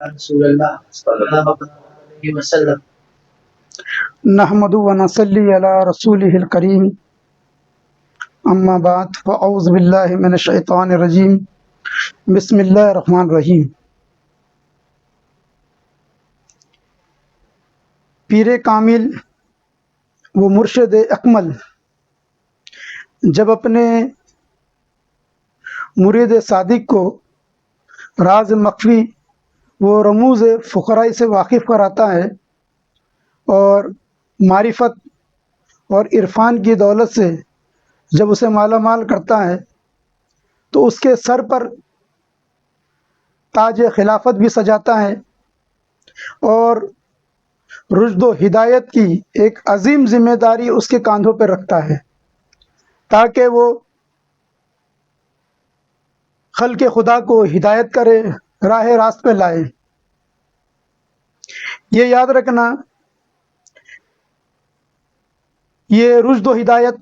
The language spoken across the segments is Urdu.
رسول اللہ صلی اللہ علیہ وسلم نحمد و نصلی علی رسولہ الکریم اما بعد فاعوذ باللہ من الشیطان الرجیم بسم اللہ الرحمن الرحیم۔ پیر کامل و مرشد اکمل جب اپنے مرید صادق کو راز مخفی و رموز فقراء سے واقف کراتا ہے اور معرفت اور عرفان کی دولت سے جب اسے مالا مال کرتا ہے تو اس کے سر پر تاج خلافت بھی سجاتا ہے اور رشد و ہدایت کی ایک عظیم ذمہ داری اس کے کاندھوں پہ رکھتا ہے تاکہ وہ خلق خدا کو ہدایت کرے، راہ راست پہ لائے۔ یہ یاد رکھنا، یہ رشد و ہدایت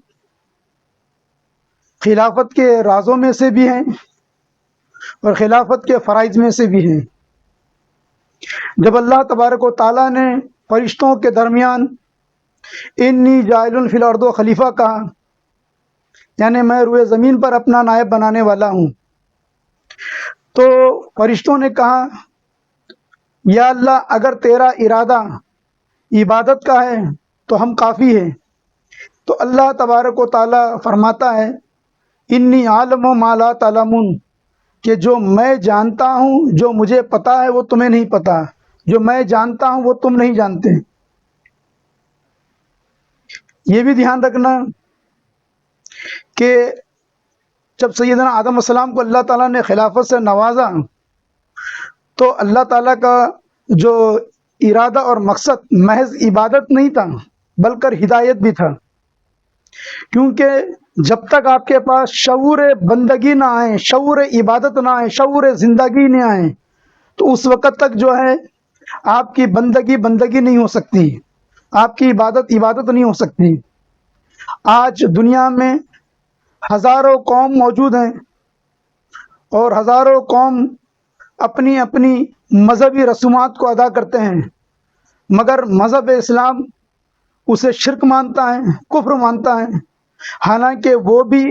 خلافت کے رازوں میں سے بھی ہیں اور خلافت کے فرائض میں سے بھی ہیں۔ جب اللہ تبارک و تعالیٰ نے فرشتوں کے درمیان انی جاعل فی الارض خلیفہ کہا، یعنی میں روئے زمین پر اپنا نائب بنانے والا ہوں، تو فرشتوں نے کہا یا اللہ اگر تیرا ارادہ عبادت کا ہے تو ہم کافی ہیں۔ تو اللہ تبارک و تعالیٰ فرماتا ہے انی عالم ما لا تعلمون، کہ جو میں جانتا ہوں، جو مجھے پتا ہے وہ تمہیں نہیں پتا، جو میں جانتا ہوں وہ تم نہیں جانتے۔ یہ بھی دھیان رکھنا کہ جب سیدنا آدم علیہ السلام کو اللہ تعالیٰ نے خلافت سے نوازا تو اللہ تعالیٰ کا جو ارادہ اور مقصد محض عبادت نہیں تھا بلکہ ہدایت بھی تھا، کیونکہ جب تک آپ کے پاس شعور بندگی نہ آئے، شعور عبادت نہ آئے، شعور زندگی نہ آئے تو اس وقت تک جو ہے آپ کی بندگی نہیں ہو سکتی، آپ کی عبادت نہیں ہو سکتی۔ آج دنیا میں ہزاروں قوم موجود ہیں اور ہزاروں قوم اپنی اپنی مذہبی رسومات کو ادا کرتے ہیں، مگر مذہب اسلام اسے شرک مانتا ہے، کفر مانتا ہے، حالانکہ وہ بھی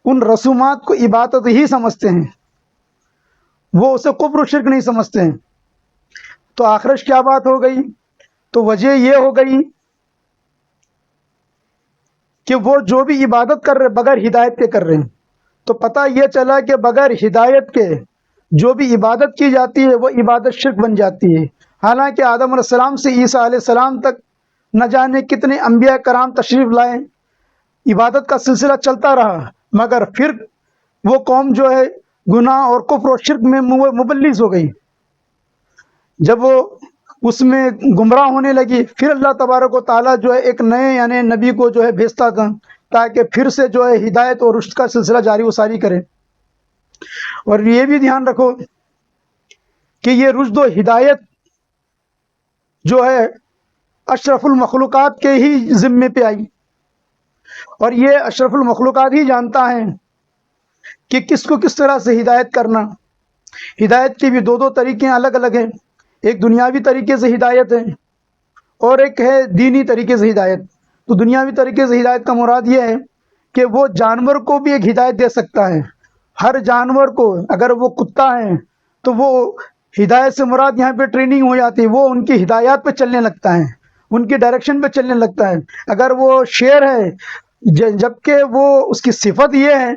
ان رسومات کو عبادت ہی سمجھتے ہیں، وہ اسے کفر و شرک نہیں سمجھتے ہیں۔ تو آخرش کیا بات ہو گئی؟ تو وجہ یہ ہو گئی کہ وہ جو بھی عبادت کر رہے بغیر ہدایت کے کر رہے ہیں، تو پتہ یہ چلا کہ بغیر ہدایت کے جو بھی عبادت کی جاتی ہے وہ عبادت شرک بن جاتی ہے۔ حالانکہ آدم علیہ السلام سے عیسیٰ علیہ السلام تک نہ جانے کتنے انبیاء کرام تشریف لائے، عبادت کا سلسلہ چلتا رہا، مگر پھر وہ قوم جو ہے گناہ اور کفر و شرک میں مبلس ہو گئی۔ جب وہ اس میں گمراہ ہونے لگی، پھر اللہ تبارک و تعالیٰ جو ہے ایک نئے یعنی نبی کو جو ہے بھیجتا تھا تاکہ پھر سے جو ہے ہدایت اور رشد کا سلسلہ جاری و ساری کرے۔ اور یہ بھی دھیان رکھو کہ یہ رشد و ہدایت جو ہے اشرف المخلوقات کے ہی ذمے پہ آئی، اور یہ اشرف المخلوقات ہی جانتا ہے کہ کس کو کس طرح سے ہدایت کرنا۔ ہدایت کے بھی دو طریقے الگ الگ ہیں، ایک دنیاوی طریقے سے ہدایت ہے اور ایک ہے دینی طریقے سے ہدایت۔ تو دنیاوی طریقے سے ہدایت کا مراد یہ ہے کہ وہ جانور کو بھی ایک ہدایت دے سکتا ہے۔ ہر جانور کو، اگر وہ کتا ہے تو وہ ہدایت سے مراد یہاں پہ ٹریننگ ہو جاتی ہے، وہ ان کی ہدایات پہ چلنے لگتا ہے، ان کی ڈائریکشن پہ چلنے لگتا ہے۔ اگر وہ شیر ہے جبکہ وہ اس کی صفت یہ ہے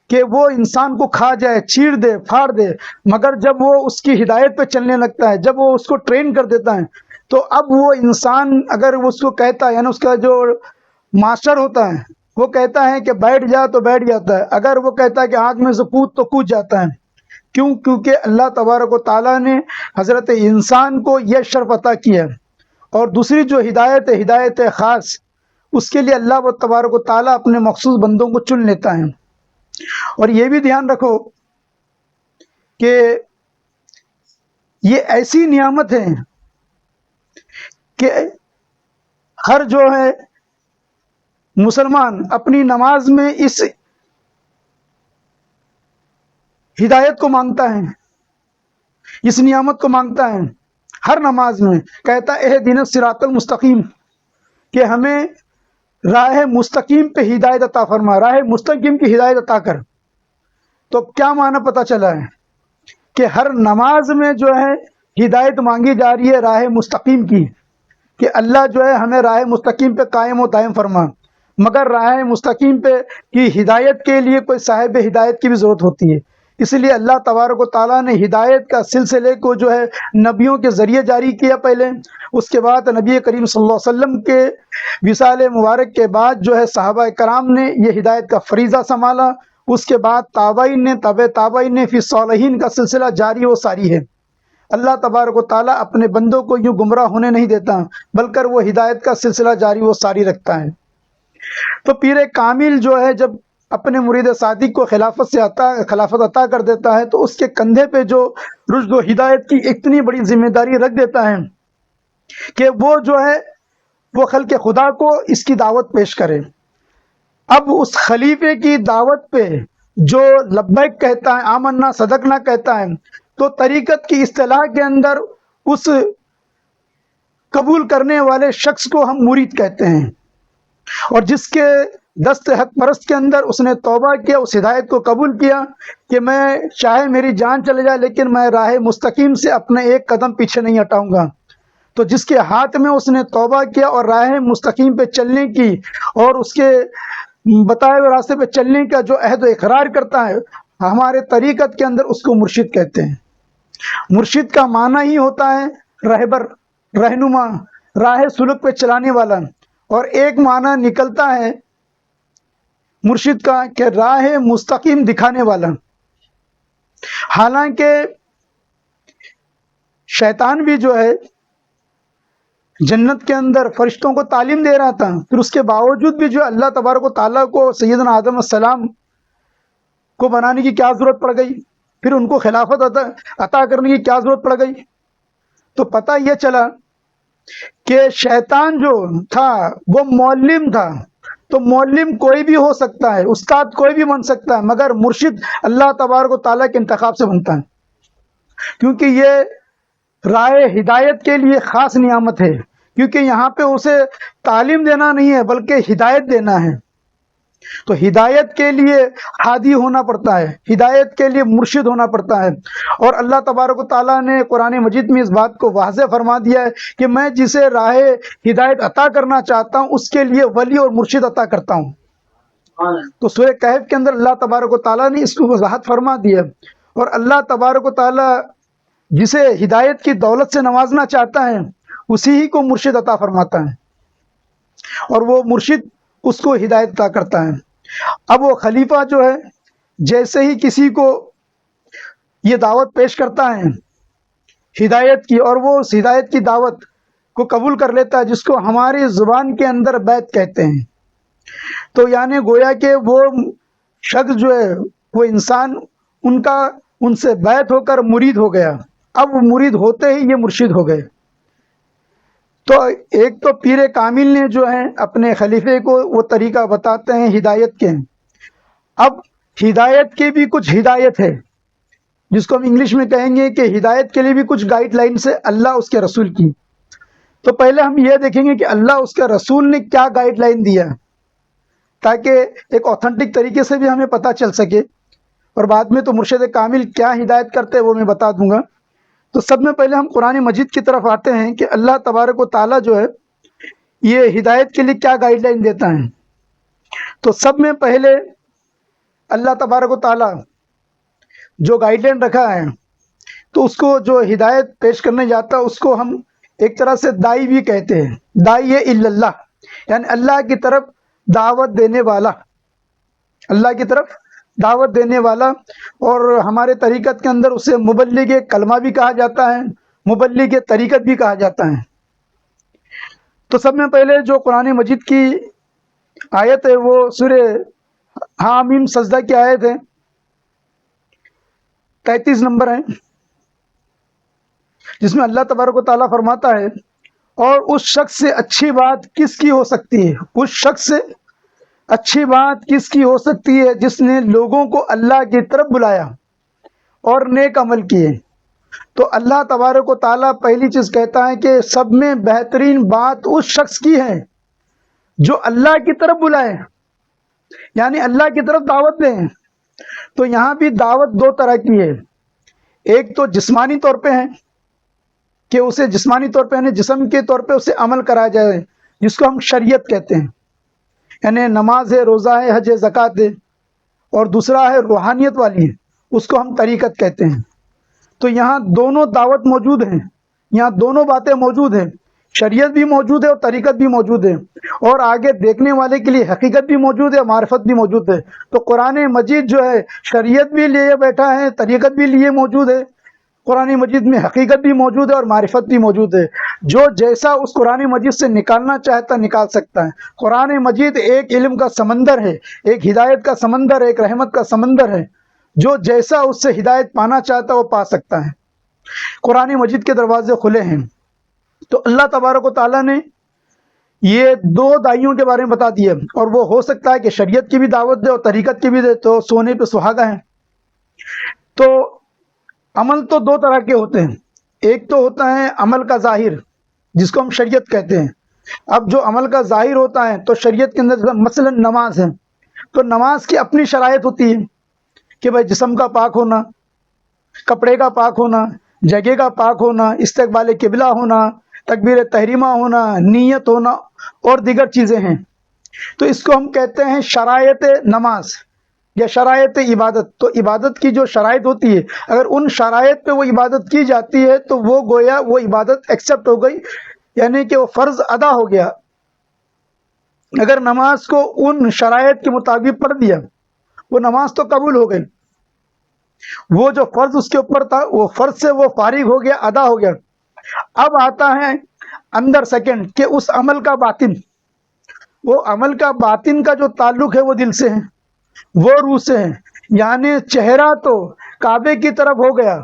کہ وہ انسان کو کھا جائے، چیر دے، پھاڑ دے، مگر جب وہ اس کی ہدایت پہ چلنے لگتا ہے، جب وہ اس کو ٹرین کر دیتا ہے تو اب وہ انسان اگر اس کو کہتا ہے، یعنی اس کا جو ماسٹر ہوتا ہے وہ کہتا ہے کہ بیٹھ جا تو بیٹھ جاتا ہے، اگر وہ کہتا ہے کہ آنکھ میں سے کود تو کود جاتا ہے۔ کیوں؟ کیونکہ اللہ تبارک و تعالیٰ نے حضرت انسان کو یہ شرف عطا کیا ہے۔ اور دوسری جو ہدایت ہے، ہدایت خاص، اس کے لیے اللہ تبارک و تعالیٰ اپنے مخصوص بندوں کو چن لیتا ہے۔ اور یہ بھی دھیان رکھو کہ یہ ایسی نعمت ہے کہ ہر جو ہے مسلمان اپنی نماز میں اس ہدایت کو مانگتا ہے اس نعمت کو مانگتا ہے ہر نماز میں، کہتا ہے اہدنا الصراط المستقیم، کہ ہمیں راہ مستقیم پہ ہدایت عطا فرما، راہ مستقیم کی ہدایت عطا کر۔ تو کیا معنی پتہ چلا ہے کہ ہر نماز میں جو ہے ہدایت مانگی جا رہی ہے راہ مستقیم کی، کہ اللہ جو ہے ہمیں راہ مستقیم پہ قائم و دائم فرما۔ مگر راہ مستقیم پہ کی ہدایت کے لیے کوئی صاحب ہدایت کی بھی ضرورت ہوتی ہے، اس لیے اللہ تبارک و تعالیٰ نے ہدایت کا سلسلے کو جو ہے نبیوں کے ذریعے جاری کیا پہلے، اس کے بعد نبی کریم صلی اللہ علیہ وسلم کے وصال مبارک کے بعد جو ہے صحابہ کرام نے یہ ہدایت کا فریضہ سنبھالا، اس کے بعد تابعین نے، تابعین نے، فی الصالحین کا سلسلہ جاری و ساری ہے۔ اللہ تبارک و تعالیٰ اپنے بندوں کو یوں گمراہ ہونے نہیں دیتا، بلکہ وہ ہدایت کا سلسلہ جاری و ساری رکھتا ہے۔ تو پیر کامل جو ہے جب اپنے مرید صادق کو خلافت عطا کر دیتا ہے تو اس کے کندھے پہ جو رشد و ہدایت کی اتنی بڑی ذمہ داری رکھ دیتا ہے کہ وہ جو ہے وہ خلق خدا کو اس کی دعوت پیش کرے۔ اب اس خلیفے کی دعوت پہ جو لبیک کہتا ہے، آمنا صدقنا کہتا ہے، تو طریقت کی اصطلاح کے اندر اس قبول کرنے والے شخص کو ہم مرید کہتے ہیں، اور جس کے دست حق پرست کے اندر اس نے توبہ کیا، اس ہدایت کو قبول کیا کہ میں چاہے میری جان چلے جائے لیکن میں راہ مستقیم سے اپنے ایک قدم پیچھے نہیں ہٹاؤں گا، تو جس کے ہاتھ میں اس نے توبہ کیا اور راہ مستقیم پہ چلنے کی اور اس کے بتائے ہوئے راستے پہ چلنے کا جو عہد و اقرار کرتا ہے، ہمارے طریقت کے اندر اس کو مرشد کہتے ہیں۔ مرشد کا معنی ہی ہوتا ہے رہبر، رہنما، راہ سلوک پہ چلانے والا، اور ایک معنی نکلتا ہے مرشد کا کہ راہ مستقیم دکھانے والا۔ حالانکہ شیطان بھی جو ہے جنت کے اندر فرشتوں کو تعلیم دے رہا تھا، پھر اس کے باوجود بھی جو اللہ تبارک و تعالیٰ کو سیدنا آدم السلام کو بنانے کی کیا ضرورت پڑ گئی، پھر ان کو خلافت عطا کرنے کی کیا ضرورت پڑ گئی؟ تو پتہ یہ چلا کہ شیطان جو تھا وہ معلم تھا، تو معلم کوئی بھی ہو سکتا ہے، استاد کوئی بھی بن سکتا ہے، مگر مرشد اللہ تبارک و تعالیٰ کے انتخاب سے بنتا ہے، کیونکہ یہ رائے ہدایت کے لیے خاص نعمت ہے، کیونکہ یہاں پہ اسے تعلیم دینا نہیں ہے بلکہ ہدایت دینا ہے۔ تو ہدایت کے لیے ہادی ہونا پڑتا ہے، ہدایت کے لیے مرشد ہونا پڑتا ہے، اور اللہ تبارک و تعالیٰ نے قرآن مجید میں اس بات کو واضح فرما دیا ہے کہ میں جسے راہ ہدایت عطا کرنا چاہتا ہوں اس کے لیے ولی اور مرشد عطا کرتا ہوں۔ تو سورہ کہف کے اندر اللہ تبارک و تعالیٰ نے اس کو وضاحت فرما دیا، اور اللہ تبارک و تعالیٰ جسے ہدایت کی دولت سے نوازنا چاہتا ہے اسی ہی کو مرشد عطا فرماتا ہے، اور وہ مرشد اس کو ہدایت عطا کرتا ہے۔ اب وہ خلیفہ جو ہے جیسے ہی کسی کو یہ دعوت پیش کرتا ہے ہدایت کی، اور وہ اس ہدایت کی دعوت کو قبول کر لیتا ہے، جس کو ہماری زبان کے اندر بیعت کہتے ہیں، تو یعنی گویا کہ وہ شخص جو ہے وہ انسان ان سے بیعت ہو کر مرید ہو گیا، اب وہ مرید ہوتے ہی یہ مرشد ہو گئے۔ تو ایک تو پیر کامل نے جو ہے اپنے خلیفے کو وہ طریقہ بتاتے ہیں ہدایت کے۔ اب ہدایت کی بھی کچھ ہدایت ہے جس کو ہم انگلش میں کہیں گے کہ ہدایت کے لیے بھی کچھ گائیڈ لائنس ہے اللہ اس کے رسول کی۔ تو پہلے ہم یہ دیکھیں گے کہ اللہ اس کے رسول نے کیا گائیڈ لائن دیا، تاکہ ایک اوتھنٹک طریقے سے بھی ہمیں پتہ چل سکے، اور بعد میں تو مرشد کامل کیا ہدایت کرتے ہیں وہ میں بتا دوں گا۔ تو سب میں پہلے ہم قرآن مجید کی طرف آتے ہیں کہ اللہ تبارک و تعالیٰ جو ہے یہ ہدایت کے لیے کیا گائیڈ لائن دیتا ہے۔ تو سب میں پہلے اللہ تبارک و تعالیٰ جو گائیڈ لائن رکھا ہے، تو اس کو جو ہدایت پیش کرنے جاتا ہے اس کو ہم ایک طرح سے دائی بھی کہتے ہیں، دائی اللہ، یعنی اللہ کی طرف دعوت دینے والا، اللہ کی طرف دعوت دینے والا، اور ہمارے طریقت کے اندر اسے مبلغ کلمہ بھی کہا جاتا ہے، مبلغ طریقت بھی کہا جاتا ہے۔ تو سب میں پہلے جو قرآن مجید کی آیت ہے وہ سورہ حامیم سجدہ کی آیت ہے، 33 نمبر ہے، جس میں اللہ تبارک و تعالیٰ فرماتا ہے اور اس شخص سے اچھی بات کس کی ہو سکتی ہے، اس شخص سے اچھی بات کس کی ہو سکتی ہے جس نے لوگوں کو اللہ کی طرف بلایا اور نیک عمل کیے۔ تو اللہ تبارک و تعالیٰ پہلی چیز کہتا ہے کہ سب میں بہترین بات اس شخص کی ہے جو اللہ کی طرف بلائے، یعنی اللہ کی طرف دعوت دیں۔ تو یہاں بھی دعوت دو طرح کی ہے، ایک تو جسمانی طور پہ ہے کہ اسے جسمانی طور پہ یعنی جسم کے طور پہ اسے عمل کرایا جائے، جس کو ہم شریعت کہتے ہیں، یعنی نماز ہے، روزہ ہے، حج ہے، زکوٰۃ ہے، اور دوسرا ہے روحانیت والی ہے، اس کو ہم طریقت کہتے ہیں۔ تو یہاں دونوں دعوت موجود ہیں، یہاں دونوں باتیں موجود ہیں، شریعت بھی موجود ہے اور طریقت بھی موجود ہے، اور آگے دیکھنے والے کے لیے حقیقت بھی موجود ہے، معرفت بھی موجود ہے۔ تو قرآن مجید جو ہے شریعت بھی لیے بیٹھا ہے، طریقت بھی لیے موجود ہے، قرآن مجید میں حقیقت بھی موجود ہے اور معرفت بھی موجود ہے۔ جو جیسا اس قرآن مجید سے نکالنا چاہتا نکال سکتا ہے۔ قرآن مجید ایک علم کا سمندر ہے، ایک ہدایت کا سمندر ہے، ایک رحمت کا سمندر ہے، جو جیسا اس سے ہدایت پانا چاہتا وہ پا سکتا ہے۔ قرآن مجید کے دروازے کھلے ہیں۔ تو اللہ تبارک و تعالیٰ نے یہ دو دائیوں کے بارے میں بتا دیا، اور وہ ہو سکتا ہے کہ شریعت کی بھی دعوت دے اور طریقت کی بھی دے، تو سونے پہ سہاگا ہے۔ تو عمل تو دو طرح کے ہوتے ہیں، ایک تو ہوتا ہے عمل کا ظاہر جس کو ہم شریعت کہتے ہیں۔ اب جو عمل کا ظاہر ہوتا ہے تو شریعت کے اندر مثلا نماز ہے، تو نماز کی اپنی شرائط ہوتی ہے کہ بھائی جسم کا پاک ہونا، کپڑے کا پاک ہونا، جگہ کا پاک ہونا، استقبال قبلہ ہونا، تکبیر تحریمہ ہونا، نیت ہونا اور دیگر چیزیں ہیں۔ تو اس کو ہم کہتے ہیں شرائط نماز یا شرائط عبادت۔ تو عبادت کی جو شرائط ہوتی ہے، اگر ان شرائط پہ وہ عبادت کی جاتی ہے تو وہ گویا وہ عبادت ایکسیپٹ ہو گئی، یعنی کہ وہ فرض ادا ہو گیا۔ اگر نماز کو ان شرائط کے مطابق پڑھ دیا، وہ نماز تو قبول ہو گئی، وہ جو فرض اس کے اوپر تھا وہ فرض سے وہ فارغ ہو گیا، ادا ہو گیا۔ اب آتا ہے اندر سیکنڈ کہ اس عمل کا باطن، وہ عمل کا باطن کا جو تعلق ہے وہ دل سے ہے، وہ روح سے ہے۔ یعنی چہرہ تو کعبے کی طرف ہو گیا،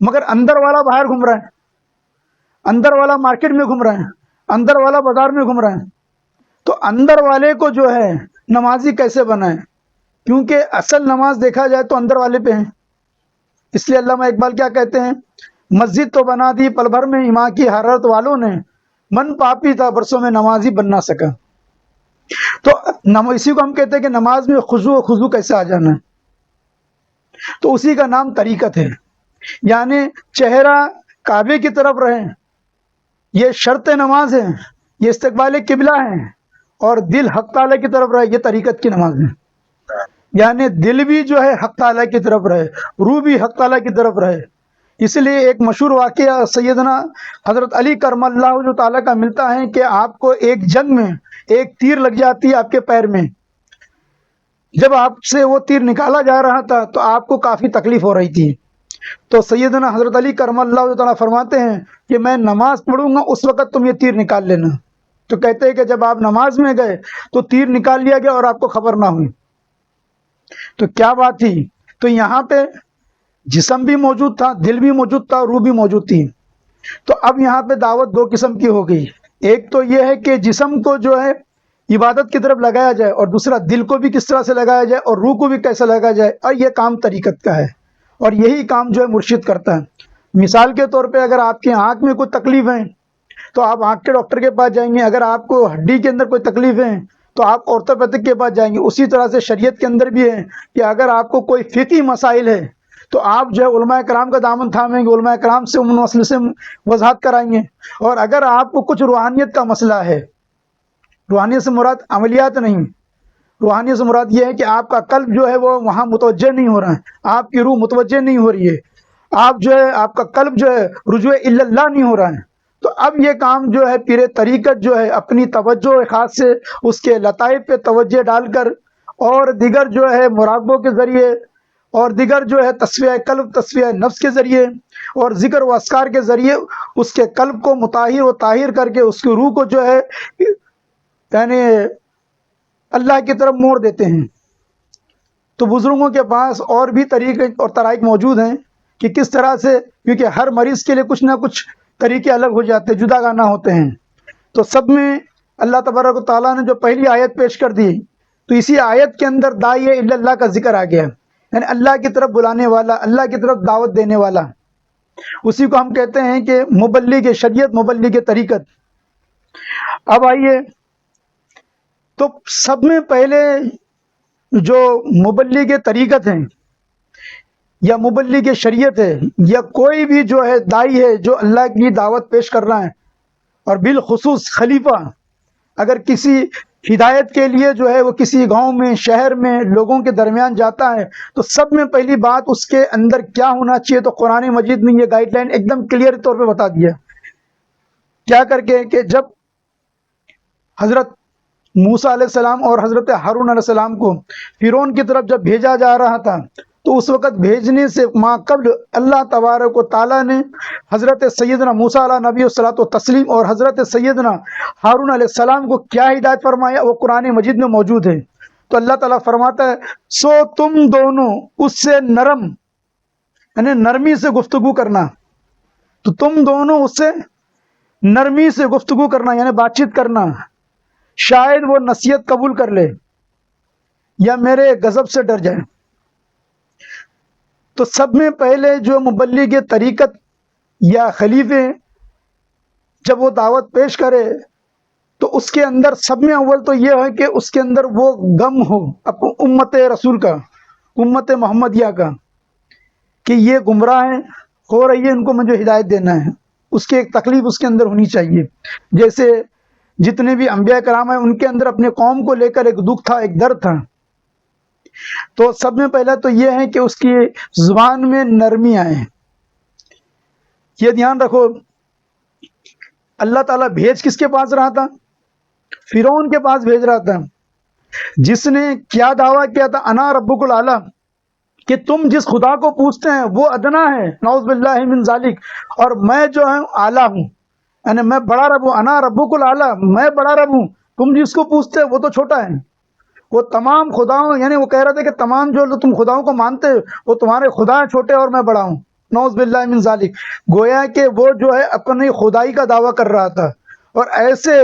مگر اندر والا باہر گھوم رہا ہے، اندر والا مارکیٹ میں گھوم رہا ہے، اندر والا بازار میں گھوم رہا ہے۔ تو اندر والے کو جو ہے نمازی کیسے بنائے؟ کیونکہ اصل نماز دیکھا جائے تو اندر والے پہ ہے۔ اس لیے علامہ اقبال کیا کہتے ہیں، مسجد تو بنا دی پل بھر میں ایمان کی حرارت والوں نے، من پاپی تھا برسوں میں نمازی بن نہ سکا۔ تو اسی کو ہم کہتے ہیں کہ نماز میں خضوع کیسے آ جانا ہے، تو اسی کا نام طریقت ہے۔ یعنی چہرہ کعبے کی طرف رہے، یہ شرط نماز ہے، یہ استقبال قبلہ ہے، اور دل حق تعالیٰ کی طرف رہے، یہ طریقت کی نماز ہے۔ یعنی دل بھی جو ہے حق تعالیٰ کی طرف رہے، روح بھی حق تعالیٰ کی طرف رہے۔ اس لیے ایک مشہور واقعہ سیدنا حضرت علی کرم اللہ وجہ تعالیٰ کا ملتا ہے کہ آپ کو ایک جنگ میں ایک تیر لگ جاتی ہے آپ کے پیر میں۔ جب آپ سے وہ تیر نکالا جا رہا تھا تو آپ کو کافی تکلیف ہو رہی تھی، تو سیدنا حضرت علی کرم اللہ وجہ تعالیٰ فرماتے ہیں کہ میں نماز پڑھوں گا اس وقت تم یہ تیر نکال لینا۔ تو کہتے ہیں کہ جب آپ نماز میں گئے تو تیر نکال لیا گیا اور آپ کو خبر نہ ہوئی۔ تو کیا بات تھی؟ تو یہاں پہ جسم بھی موجود تھا، دل بھی موجود تھا، روح بھی موجود تھی۔ تو اب یہاں پہ دعوت دو قسم کی ہو گئی، ایک تو یہ ہے کہ جسم کو جو ہے عبادت کی طرف لگایا جائے، اور دوسرا دل کو بھی کس طرح سے لگایا جائے اور روح کو بھی کیسے لگایا جائے، اور یہ کام طریقت کا ہے، اور یہی کام جو ہے مرشد کرتا ہے۔ مثال کے طور پہ اگر آپ کی آنکھ میں کوئی تکلیف ہے تو آپ آنکھ کے ڈاکٹر کے پاس جائیں گے، اگر آپ کو ہڈی کے اندر کوئی تکلیف ہے تو آپ آرتھوپیتھک کے پاس جائیں گے۔ اسی طرح سے شریعت کے اندر بھی ہے کہ اگر آپ کو کوئی فقہی مسائل ہے تو آپ جو ہے علماء کرام کا دامن تھامیں گے، علماء کرام سے ان مسئلے سے وضاحت کرائیں گے۔ اور اگر آپ کو کچھ روحانیت کا مسئلہ ہے، روحانیت سے مراد عملیات نہیں، روحانیت سے مراد یہ ہے کہ آپ کا قلب جو ہے وہ وہاں متوجہ نہیں ہو رہا ہے، آپ کی روح متوجہ نہیں ہو رہی ہے، آپ جو ہے آپ کا قلب جو ہے رجوع اللہ نہیں ہو رہا ہے، تو اب یہ کام جو ہے پیر طریقت جو ہے اپنی توجہ خاص سے اس کے لطائف پہ توجہ ڈال کر اور دیگر جو ہے مراقبوں کے ذریعے اور دیگر جو ہے تصفیہ قلب، تصفیہ نفس کے ذریعے اور ذکر و اذکار کے ذریعے اس کے قلب کو مطہر و طاہر کر کے اس کی روح کو جو ہے یعنی اللہ کی طرف موڑ دیتے ہیں۔ تو بزرگوں کے پاس اور بھی طریقے اور طرائق موجود ہیں کہ کس طرح سے، کیونکہ ہر مریض کے لیے کچھ نہ کچھ طریقے الگ ہو جاتے ہیں، جدا گانہ ہوتے ہیں۔ تو سب میں اللہ تبارک و تعالیٰ نے جو پہلی آیت پیش کر دی، تو اسی آیت کے اندر داعی الی اللہ کا ذکر آ گیا، یعنی اللہ کی طرف بلانے والا، اللہ کی طرف دعوت دینے والا۔ اسی کو ہم کہتے ہیں کہ مبلغ شریعت، مبلغ طریقت۔ اب آئیے، تو سب میں پہلے جو مبلغ طریقت ہیں یا مبلغ شریعت ہے، یا کوئی بھی جو ہے دائی ہے جو اللہ کی دعوت پیش کر رہا ہے، اور بالخصوص خلیفہ اگر کسی ہدایت کے لیے جو ہے وہ کسی گاؤں میں، شہر میں لوگوں کے درمیان جاتا ہے، تو سب میں پہلی بات اس کے اندر کیا ہونا چاہیے؟ تو قرآن مجید نے یہ گائیڈ لائن ایک دم کلیئر طور پہ بتا دیا، کیا کر کے کہ جب حضرت موسیٰ علیہ السلام اور حضرت ہارون علیہ السلام کو فرعون کی طرف جب بھیجا جا رہا تھا، تو اس وقت بھیجنے سے ما قبل اللہ تبارک و تعالیٰ نے حضرت سیدنا موسیٰ علیہ نبی الصلاۃ و تسلیم اور حضرت سیدنا ہارون علیہ السلام کو کیا ہدایت فرمایا؟ وہ قرآن مجید میں موجود ہے۔ تو اللہ تعالیٰ فرماتا ہے، سو تم دونوں اس سے نرم، یعنی نرمی سے گفتگو کرنا، تو تم دونوں اس سے نرمی سے گفتگو کرنا، یعنی بات چیت کرنا، شاید وہ نصیحت قبول کر لے یا میرے غضب سے ڈر جائے۔ تو سب میں پہلے جو مبلغ طریقت یا خلیفے جب وہ دعوت پیش کرے، تو اس کے اندر سب میں اول تو یہ ہے کہ اس کے اندر وہ غم ہو امت رسول کا، امت محمدیہ کا، کہ یہ گمراہ ہیں، ہو رہی ہے، ان کو مجھے ہدایت دینا ہے، اس کی ایک تکلیف اس کے اندر ہونی چاہیے۔ جیسے جتنے بھی انبیاء کرام ہیں ان کے اندر اپنے قوم کو لے کر ایک دکھ تھا، ایک درد تھا۔ تو سب میں پہلا تو یہ ہے کہ اس کی زبان میں نرمی آئے۔ یہ دھیان رکھو، اللہ تعالیٰ بھیج کس کے پاس رہا تھا؟ فرعون کے پاس بھیج رہا تھا، جس نے کیا دعویٰ کیا تھا؟ انا ربک الاعلیٰ، کہ تم جس خدا کو پوچھتے ہیں وہ ادنا ہے، نعوذ باللہ من ذالک، اور میں جو ہوں اعلیٰ ہوں، یعنی میں بڑا رب ہوں، انا ربک الاعلیٰ، میں بڑا رب ہوں، تم جس کو پوچھتے ہیں وہ تو چھوٹا ہے۔ وہ تمام خداؤں، یعنی وہ کہہ رہے تھے کہ تمام جو تم خداؤں کو مانتے ہو وہ تمہارے خدا ہیں چھوٹے اور میں بڑا ہوں، نعوذ باللہ من ذالک۔ گویا کہ وہ جو ہے اپنی خدائی کا دعویٰ کر رہا تھا، اور ایسے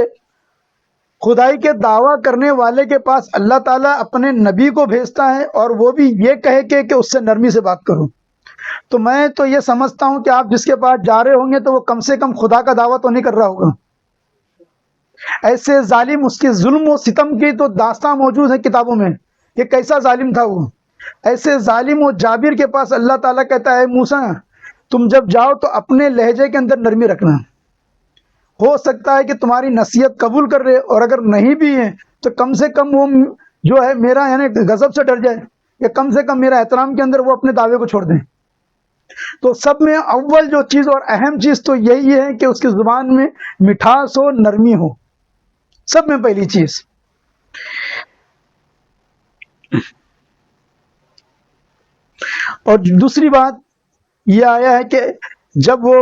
خدائی کے دعویٰ کرنے والے کے پاس اللہ تعالیٰ اپنے نبی کو بھیجتا ہے، اور وہ بھی یہ کہے کہ اس سے نرمی سے بات کرو۔ تو میں تو یہ سمجھتا ہوں کہ آپ جس کے پاس جا رہے ہوں گے تو وہ کم سے کم خدا کا دعویٰ تو نہیں کر رہا ہوگا۔ ایسے ظالم، اس کے ظلم و ستم کی تو داستان موجود ہے کتابوں میں کہ کیسا ظالم تھا وہ۔ ایسے ظالم و جابر کے پاس اللہ تعالیٰ کہتا ہے، موسیٰ تم جب جاؤ تو اپنے لہجے کے اندر نرمی رکھنا، ہو سکتا ہے کہ تمہاری نصیحت قبول کر رہے، اور اگر نہیں بھی ہے تو کم سے کم وہ جو ہے میرا یعنی غضب سے ڈر جائے، یا کم سے کم میرا احترام کے اندر وہ اپنے دعوے کو چھوڑ دیں۔ تو سب میں اول جو چیز اور اہم چیز تو یہی ہے کہ اس کی زبان میں مٹھاس ہو، نرمی ہو، سب میں پہلی چیز۔ اور دوسری بات یہ آیا ہے کہ جب وہ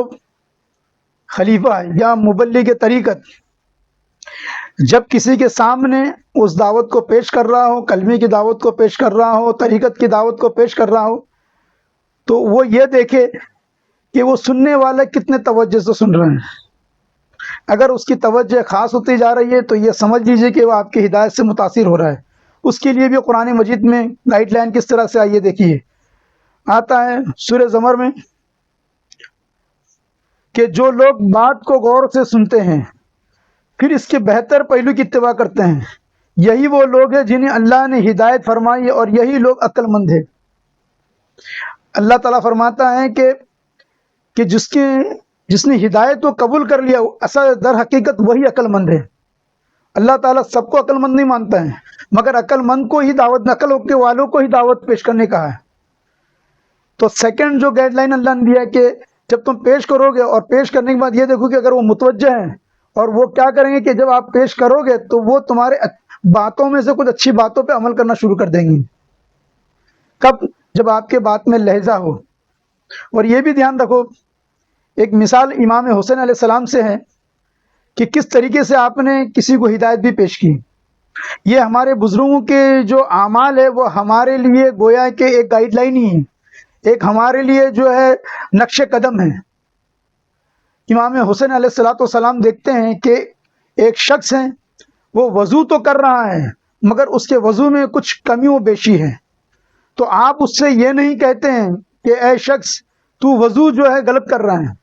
خلیفہ یا مبلغ طریقت جب کسی کے سامنے اس دعوت کو پیش کر رہا ہو، کلمے کی دعوت کو پیش کر رہا ہو، طریقت کی دعوت کو پیش کر رہا ہو، تو وہ یہ دیکھے کہ وہ سننے والے کتنے توجہ سے سن رہے ہیں۔ اگر اس کی توجہ خاص ہوتی جا رہی ہے تو یہ سمجھ لیجئے کہ وہ آپ کی ہدایت سے متاثر ہو رہا ہے۔ اس کے لیے بھی قرآن مجید میں گائیڈ لائن کس طرح سے آئیے دیکھیے، آتا ہے سورہ زمر میں کہ جو لوگ بات کو غور سے سنتے ہیں پھر اس کے بہتر پہلو کی اتباع کرتے ہیں، یہی وہ لوگ ہیں جنہیں اللہ نے ہدایت فرمائی ہے، اور یہی لوگ عقل مند ہیں۔ اللہ تعالیٰ فرماتا ہے کہ جس نے ہدایت کو قبول کر لیا، اصل در حقیقت وہی عقل مند ہے۔ اللہ تعالیٰ سب کو عقل مند نہیں مانتا ہے، مگر عقل مند کو ہی دعوت، عقل کے والوں کو ہی دعوت پیش کرنے کا ہے۔ تو سیکنڈ جو گائیڈ لائن اللہ نے دیا ہے کہ جب تم پیش کرو گے، اور پیش کرنے کے بعد یہ دیکھو کہ اگر وہ متوجہ ہیں، اور وہ کیا کریں گے کہ جب آپ پیش کرو گے تو وہ تمہارے باتوں میں سے کچھ اچھی باتوں پہ عمل کرنا شروع کر دیں گے۔ کب؟ جب آپ کے بات میں لہجہ ہو۔ اور یہ بھی دھیان رکھو، ایک مثال امام حسین علیہ السلام سے ہے کہ کس طریقے سے آپ نے کسی کو ہدایت بھی پیش کی۔ یہ ہمارے بزرگوں کے جو اعمال ہے وہ ہمارے لیے گویا کہ ایک گائیڈ لائن ہی ہے، ایک ہمارے لیے جو ہے نقش قدم ہے۔ امام حسین علیہ السلام دیکھتے ہیں کہ ایک شخص ہے، وہ وضو تو کر رہا ہے مگر اس کے وضو میں کچھ کمی و بیشی ہے، تو آپ اس سے یہ نہیں کہتے ہیں کہ اے شخص تو وضو جو ہے غلط کر رہا ہے.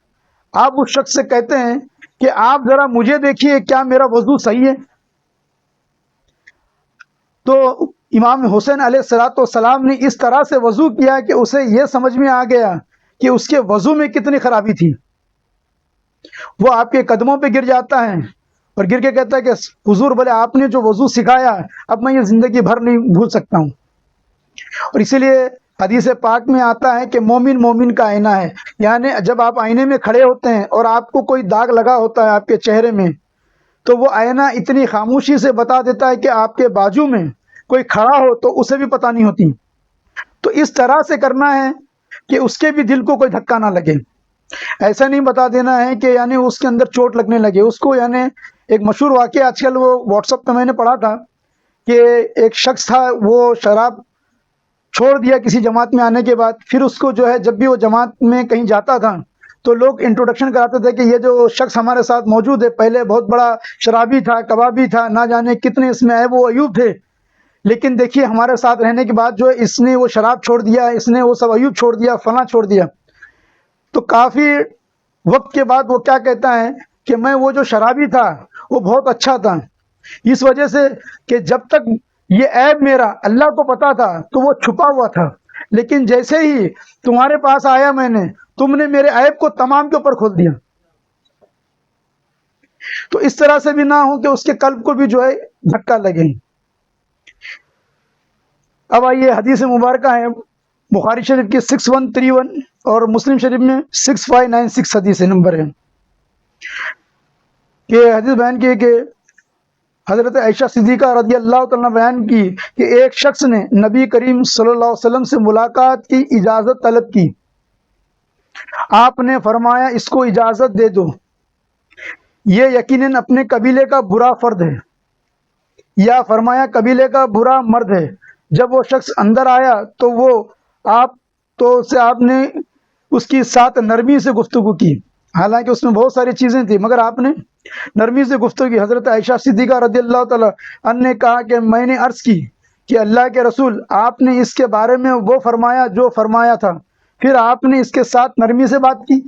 آپ اس شخص سے کہتے ہیں کہ آپ ذرا مجھے دیکھیے کیا میرا وضو صحیح ہے. تو امام حسین علیہ السلام نے اس طرح سے وضو کیا کہ اسے یہ سمجھ میں آ گیا کہ اس کے وضو میں کتنی خرابی تھی. وہ آپ کے قدموں پہ گر جاتا ہے اور گر کے کہتا ہے کہ حضور بولے آپ نے جو وضو سکھایا اب میں یہ زندگی بھر نہیں بھول سکتا ہوں. اور اسی لیے حدیث پاک میں آتا ہے کہ مومن مومن کا آئینہ ہے. یعنی جب آپ آئینے میں کھڑے ہوتے ہیں اور آپ کو کوئی داغ لگا ہوتا ہے آپ کے چہرے میں، تو وہ آئینہ اتنی خاموشی سے بتا دیتا ہے کہ آپ کے بازو میں کوئی کھڑا ہو تو اسے بھی پتہ نہیں ہوتی. تو اس طرح سے کرنا ہے کہ اس کے بھی دل کو کوئی دھکا نہ لگے. ایسا نہیں بتا دینا ہے کہ یعنی اس کے اندر چوٹ لگنے لگے اس کو. یعنی ایک مشہور واقعہ آج کل وہ واٹس ایپ پہ میں نے پڑھا تھا کہ ایک شخص تھا، وہ شراب چھوڑ دیا کسی جماعت میں آنے کے بعد. پھر اس کو جو ہے جب بھی وہ جماعت میں کہیں جاتا تھا تو لوگ انٹروڈکشن کراتے تھے کہ یہ جو شخص ہمارے ساتھ موجود ہے پہلے بہت بڑا شرابی تھا، کبابی تھا، نہ جانے کتنے اس میں عیب و عیوب تھے، لیکن دیکھیے ہمارے ساتھ رہنے کے بعد جو اس نے وہ شراب چھوڑ دیا، اس نے وہ سب عیوب چھوڑ دیا، فلاں چھوڑ دیا. تو کافی وقت کے بعد وہ کیا کہتا ہے کہ میں وہ جو شرابی تھا وہ بہت اچھا تھا، اس وجہ سے کہ جب تک یہ عیب میرا اللہ کو پتا تھا تو وہ چھپا ہوا تھا، لیکن جیسے ہی تمہارے پاس آیا میں نے، تم نے میرے عیب کو تمام کے اوپر کھول دیا. تو اس طرح سے بھی نہ ہو کہ اس کے قلب کو بھی جو ہے دھکا لگے. اب آئیے حدیث مبارکہ ہے بخاری شریف کی 6131 اور مسلم شریف میں 6596 حدیث نمبر ہے کہ حدیث بیان کی کہ حضرت عائشہ صدیقہ رضی اللہ تعالیٰ نے بیان کی کہ ایک شخص نے نبی کریم صلی اللہ علیہ وسلم سے ملاقات کی اجازت طلب کی. آپ نے فرمایا اس کو اجازت دے دو، یہ یقیناً اپنے قبیلے کا برا فرد ہے، یا فرمایا قبیلے کا برا مرد ہے. جب وہ شخص اندر آیا تو آپ نے اس کی ساتھ نرمی سے گفتگو کی، حالانکہ اس میں بہت ساری چیزیں تھیں مگر آپ نے نرمی سے گفتگو کی. حضرت عائشہ صدیقہ رضی اللہ تعالیٰ عنہ نے کہا کہ میں نے عرض کی کہ اللہ کے رسول آپ نے اس کے بارے میں وہ فرمایا جو فرمایا تھا، پھر آپ نے اس کے ساتھ نرمی سے بات کی.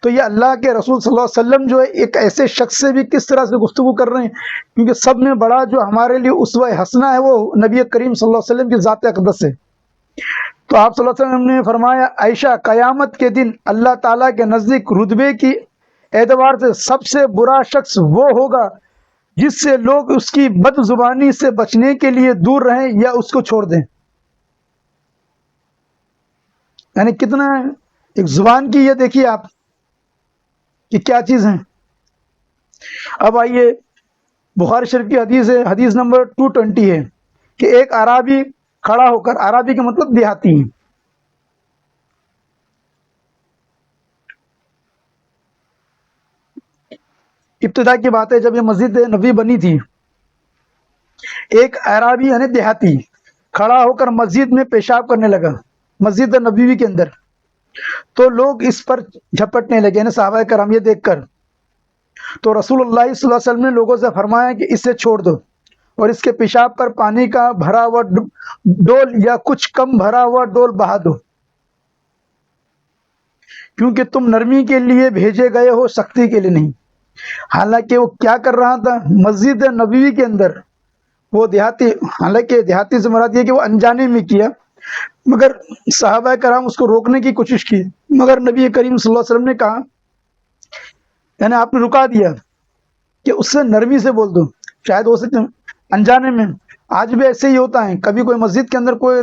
تو یہ اللہ کے رسول صلی اللہ علیہ وسلم جو ہے ایک ایسے شخص سے بھی کس طرح سے گفتگو کر رہے ہیں، کیونکہ سب میں بڑا جو ہمارے لیے اسوہ حسنہ ہے وہ نبی کریم صلی اللہ علیہ وسلم کی ذات اقدس ہے. تو آپ صلی اللہ علیہ وسلم نے فرمایا عائشہ قیامت کے دن اللہ تعالیٰ کے نزدیک رتبے کی اعتبار سے سب سے برا شخص وہ ہوگا جس سے لوگ اس کی بد زبانی سے بچنے کے لیے دور رہیں یا اس کو چھوڑ دیں. یعنی کتنا ایک زبان کی یہ دیکھیے آپ کہ کیا چیز ہیں. اب آئیے بخاری شریف کی حدیث ہے، حدیث نمبر 220 ہے کہ ایک اعرابی کھڑا ہو کر، اعرابی کا مطلب دیہاتی، ابتدا کی بات ہے جب یہ مسجد نبوی بنی تھی، ایک اعرابی یعنی دیہاتی کھڑا ہو کر مسجد میں پیشاب کرنے لگا، مسجد نبوی کے اندر. تو لوگ اس پر جھپٹنے لگے یعنی صحابہ کرام یہ دیکھ کر. تو رسول اللہ صلی اللہ علیہ وسلم نے لوگوں سے فرمایا کہ اسے چھوڑ دو اور اس کے پیشاب پر پانی کا بھرا ہوا ڈول یا کچھ کم بھرا ہوا ڈول بہا دو، کیونکہ تم نرمی کے لیے بھیجے گئے ہو، سختی کے لیے نہیں. حالانکہ وہ کیا کر رہا تھا مسجد نبوی کے اندر، وہ دیہاتی، حالانکہ دیہاتی سے مراد یہ کہ وہ انجانے میں کیا، مگر صحابہ کرام اس کو روکنے کی کوشش کی، مگر نبی کریم صلی اللہ علیہ وسلم نے کہا، یعنی آپ نے رکا دیا کہ اس سے نرمی سے بول دو، شاید ہو سکتے انجانے میں. آج بھی ایسے ہی ہوتا ہے، کبھی کوئی مسجد کے اندر کوئی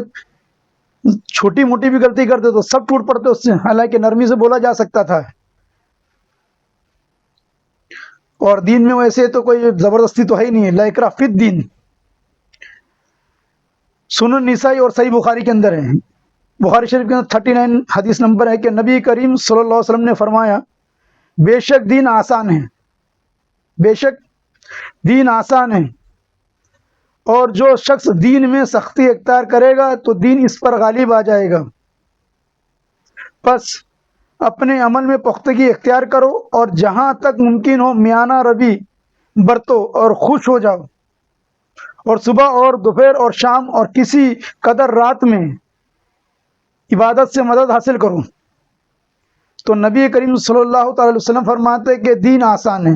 چھوٹی موٹی بھی غلطی کرتے تو سب ٹوٹ پڑتے اس سے، حالانکہ نرمی سے بولا جا سکتا تھا. اور دین میں ویسے تو کوئی زبردستی تو ہے ہی نہیں ہے، لا اکراہ فی الدین. سنن نسائی اور صحیح بخاری کے اندر ہے، بخاری شریف کے اندر 39 حدیث نمبر ہے کہ نبی کریم صلی اللہ علیہ وسلم نے فرمایا بے شک دین آسان ہے، بے شک دین آسان ہے، اور جو شخص دین میں سختی اختیار کرے گا تو دین اس پر غالب آ جائے گا. پس اپنے عمل میں پختگی اختیار کرو اور جہاں تک ممکن ہو میانہ روی برتو اور خوش ہو جاؤ، اور صبح اور دوپہر اور شام اور کسی قدر رات میں عبادت سے مدد حاصل کرو. تو نبی کریم صلی اللہ تعالی علیہ وسلم فرماتے کہ دین آسان ہے.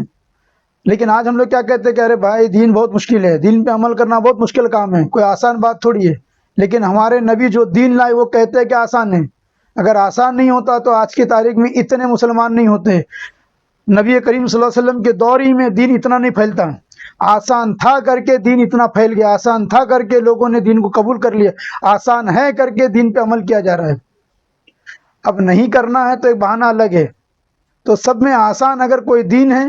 لیکن آج ہم لوگ کیا کہتے ہیں کہ ارے بھائی دین بہت مشکل ہے، دین پہ عمل کرنا بہت مشکل کام ہے، کوئی آسان بات تھوڑی ہے. لیکن ہمارے نبی جو دین لائے وہ کہتے ہیں کہ آسان ہے. اگر آسان نہیں ہوتا تو آج کی تاریخ میں اتنے مسلمان نہیں ہوتے. نبی کریم صلی اللہ علیہ وسلم کے دور ہی میں دین اتنا نہیں پھیلتا. آسان تھا کر کے دین اتنا پھیل گیا، آسان تھا کر کے لوگوں نے دین کو قبول کر لیا، آسان ہے کر کے دین پہ عمل کیا جا رہا ہے. اب نہیں کرنا ہے تو ایک بہانہ الگ ہے. تو سب میں آسان اگر کوئی دین ہے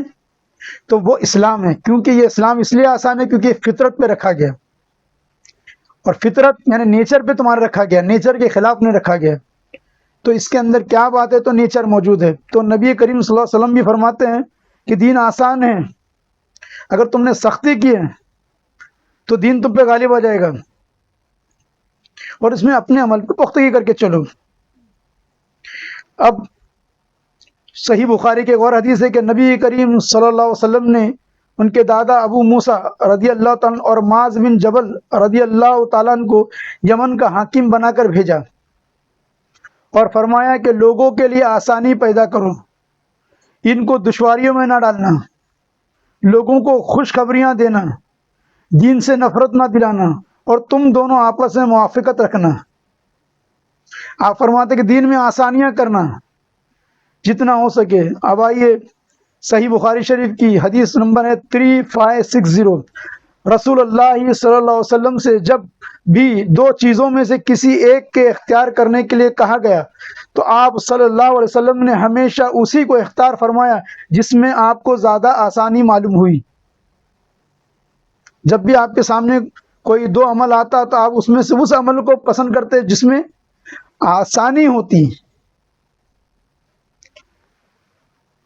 تو وہ اسلام ہے، کیونکہ یہ اسلام اس لیے آسان ہے کیونکہ فطرت پہ رکھا گیا، اور فطرت یعنی نیچر پہ تمہارا رکھا گیا، نیچر کے خلاف نہیں رکھا گیا. تو اس کے اندر کیا بات ہے؟ تو نیچر موجود ہے. تو نبی کریم صلی اللہ علیہ وسلم بھی فرماتے ہیں کہ دین آسان ہے، اگر تم نے سختی کی ہے تو دین تم پہ غالب آ جائے گا، اور اس میں اپنے عمل پہ پختگی کر کے چلو. اب صحیح بخاری کے ایک اور حدیث ہے کہ نبی کریم صلی اللہ علیہ وسلم نے ان کے دادا ابو موسیٰ رضی اللہ تعالیٰ اور معاذ بن جبل رضی اللہ تعالیٰ عنہ کو یمن کا حاکم بنا کر بھیجا، اور فرمایا کہ لوگوں کے لیے آسانی پیدا کرو، ان کو دشواریوں میں نہ ڈالنا، لوگوں کو خوشخبریاں دینا، دین سے نفرت نہ دلانا، اور تم دونوں آپس میں موافقت رکھنا. آپ فرماتے کہ دین میں آسانیاں کرنا جتنا ہو سکے. اب آئیے صحیح بخاری شریف کی حدیث نمبر ہے 3560. رسول اللہ صلی اللہ علیہ وسلم سے جب بھی دو چیزوں میں سے کسی ایک کے اختیار کرنے کے لیے کہا گیا تو آپ صلی اللہ علیہ وسلم نے ہمیشہ اسی کو اختیار فرمایا جس میں آپ کو زیادہ آسانی معلوم ہوئی. جب بھی آپ کے سامنے کوئی دو عمل آتا تو آپ اس میں سے اس عمل کو پسند کرتے جس میں آسانی ہوتی،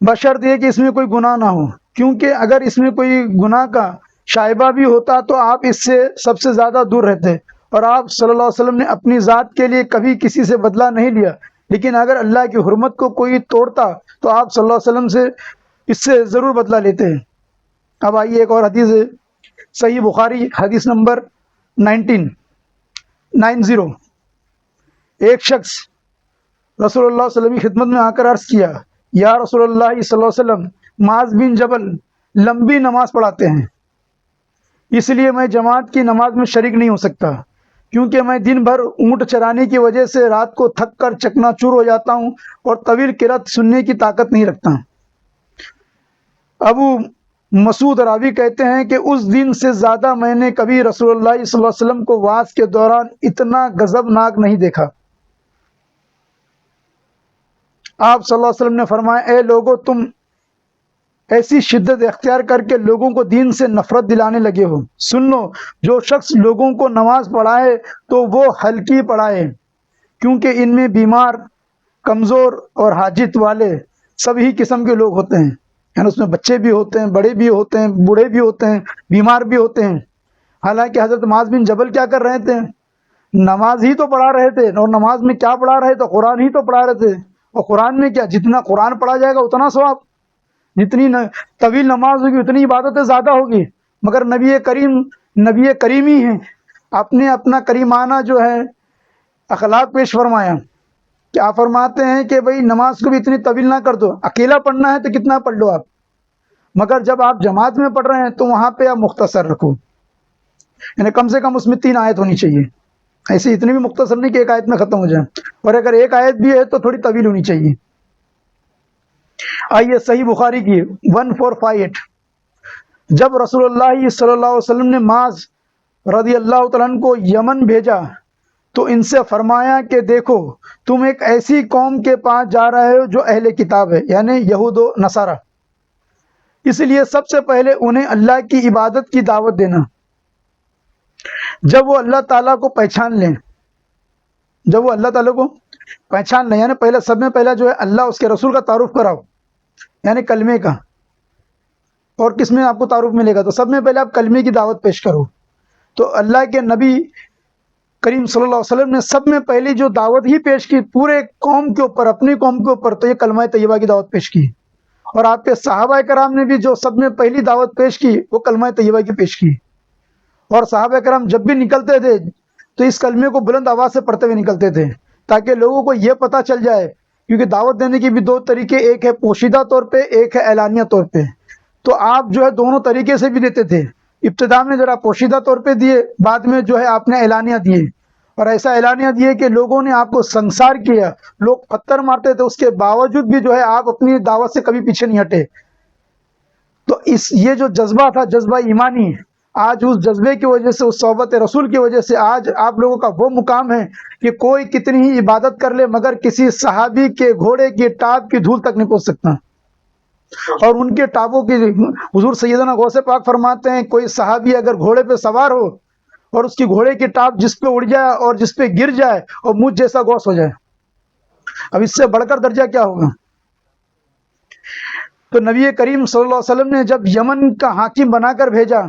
بشرط یہ کہ اس میں کوئی گناہ نہ ہو. کیونکہ اگر اس میں کوئی گناہ کا شائبہ بھی ہوتا تو آپ اس سے سب سے زیادہ دور رہتے. اور آپ صلی اللہ علیہ وسلم نے اپنی ذات کے لیے کبھی کسی سے بدلہ نہیں لیا، لیکن اگر اللہ کی حرمت کو کوئی توڑتا تو آپ صلی اللہ علیہ وسلم سے اس سے ضرور بدلہ لیتے ہیں. اب آئیے ایک اور حدیث ہے صحیح بخاری حدیث نمبر 1990. ایک شخص رسول اللہ صلی اللہ علیہ وسلم کی خدمت میں آ کر عرض کیا، یا رسول اللہ صلی اللہ علیہ وسلم، معاذ بن جبل لمبی نماز پڑھاتے ہیں، اس لیے میں جماعت کی نماز میں شریک نہیں ہو سکتا، کیونکہ میں دن بھر اونٹ چرانے کی وجہ سے رات کو تھک کر چکنا چور ہو جاتا ہوں اور طویل قرات سننے کی طاقت نہیں رکھتا. ابو مسعود راوی کہتے ہیں کہ اس دن سے زیادہ میں نے کبھی رسول اللہ صلی اللہ علیہ وسلم کو وعظ کے دوران اتنا غضبناک نہیں دیکھا. آپ صلی اللہ علیہ وسلم نے فرمایا، اے لوگو، تم ایسی شدت اختیار کر کے لوگوں کو دین سے نفرت دلانے لگے ہو. سن لو، جو شخص لوگوں کو نماز پڑھائے تو وہ ہلکی پڑھائے، کیونکہ ان میں بیمار، کمزور اور حاجت والے سبھی قسم کے لوگ ہوتے ہیں. یعنی اس میں بچے بھی ہوتے ہیں، بڑے بھی ہوتے ہیں، بوڑھے بھی ہوتے ہیں، بیمار بھی ہوتے ہیں. حالانکہ حضرت معاذ بن جبل کیا کر رہے تھے؟ نماز ہی تو پڑھا رہے تھے. اور نماز میں کیا پڑھا رہے تھے؟ قرآن ہی تو پڑھا رہے تھے. اور قرآن میں کیا، جتنا قرآن پڑھا جائے گا اتنا ثواب، جتنی طویل نماز ہوگی اتنی عبادتیں زیادہ ہوگی. مگر نبی کریم ہی ہیں، اپنے اپنا کریمانہ جو ہے اخلاق پیش فرمایا. کیا فرماتے ہیں کہ بھئی نماز کو بھی اتنی طویل نہ کر دو، اکیلا پڑھنا ہے تو کتنا پڑھ لو آپ، مگر جب آپ جماعت میں پڑھ رہے ہیں تو وہاں پہ آپ مختصر رکھو. یعنی کم سے کم اس میں 3 آیت ہونی چاہیے. ایسے اتنی بھی مختصر نہیں کہ ایک آیت میں ختم ہو جائے، اور اگر ایک آیت بھی ہے تو تھوڑی طویل ہونی چاہیے. آئیے صحیح بخاری کی 1458. جب رسول اللہ صلی اللہ علیہ وسلم نے معاذ رضی اللہ تعالیٰ عنہ کو یمن بھیجا تو ان سے فرمایا کہ دیکھو، تم ایک ایسی قوم کے پاس جا رہے ہو جو اہل کتاب ہے، یعنی یہود و نصارہ. اس لیے سب سے پہلے انہیں اللہ کی عبادت کی دعوت دینا. جب وہ اللہ تعالیٰ کو پہچان لیں، یعنی پہلے سب میں پہلا جو ہے اللہ، اس کے رسول کا تعارف کراؤ، یعنی کلمے کا. اور کس میں آپ کو تعارف ملے گا؟ تو سب میں پہلے آپ کلمے کی دعوت پیش کرو. تو اللہ کے نبی کریم صلی اللہ علیہ وسلم نے سب میں پہلی جو دعوت ہی پیش کی پورے قوم کے اوپر، اپنی قوم کے اوپر، تو یہ کلمہ طیبہ کی دعوت پیش کی. اور آپ کے صحابہ کرام نے بھی جو سب میں پہلی دعوت پیش کی وہ کلمہ طیبہ کی پیش کی. اور صحابہ کرام جب بھی نکلتے تھے تو اس کلمے کو بلند آواز سے پڑھتے ہوئے نکلتے تھے، تاکہ لوگوں کو یہ پتہ چل جائے کیونکہ دعوت دینے کے بھی دو طریقے، ایک ہے پوشیدہ طور پہ، ایک ہے اعلانیہ طور پہ. تو آپ جو ہے دونوں طریقے سے بھی دیتے تھے. ابتدا میں ذرا پوشیدہ طور پہ دیے، بعد میں جو ہے آپ نے اعلانیہ دیے، اور ایسا اعلانیہ دیے کہ لوگوں نے آپ کو سنسار کیا، لوگ پتھر مارتے تھے، اس کے باوجود بھی جو ہے آپ اپنی دعوت سے کبھی پیچھے نہیں ہٹے. تو یہ جو جذبہ تھا، جذبہ ایمانی، آج اس جذبے کی وجہ سے، اس صحبت رسول کی وجہ سے آج آپ لوگوں کا وہ مقام ہے کہ کوئی کتنی ہی عبادت کر لے مگر کسی صحابی کے گھوڑے کی ٹاپ کی دھول تک نہیں پہنچ سکتا. اور ان کے ٹاپوں کی حضور سیدنا غوث پاک فرماتے ہیں کوئی صحابی اگر گھوڑے پہ سوار ہو اور اس کی گھوڑے کی ٹاپ جس پہ اڑ جائے اور جس پہ گر جائے اور مجھ جیسا غوث ہو جائے، اب اس سے بڑھ کر درجہ کیا ہوگا؟ تو نبی کریم صلی اللہ علیہ وسلم نے جب یمن کا حاکم بنا کر بھیجا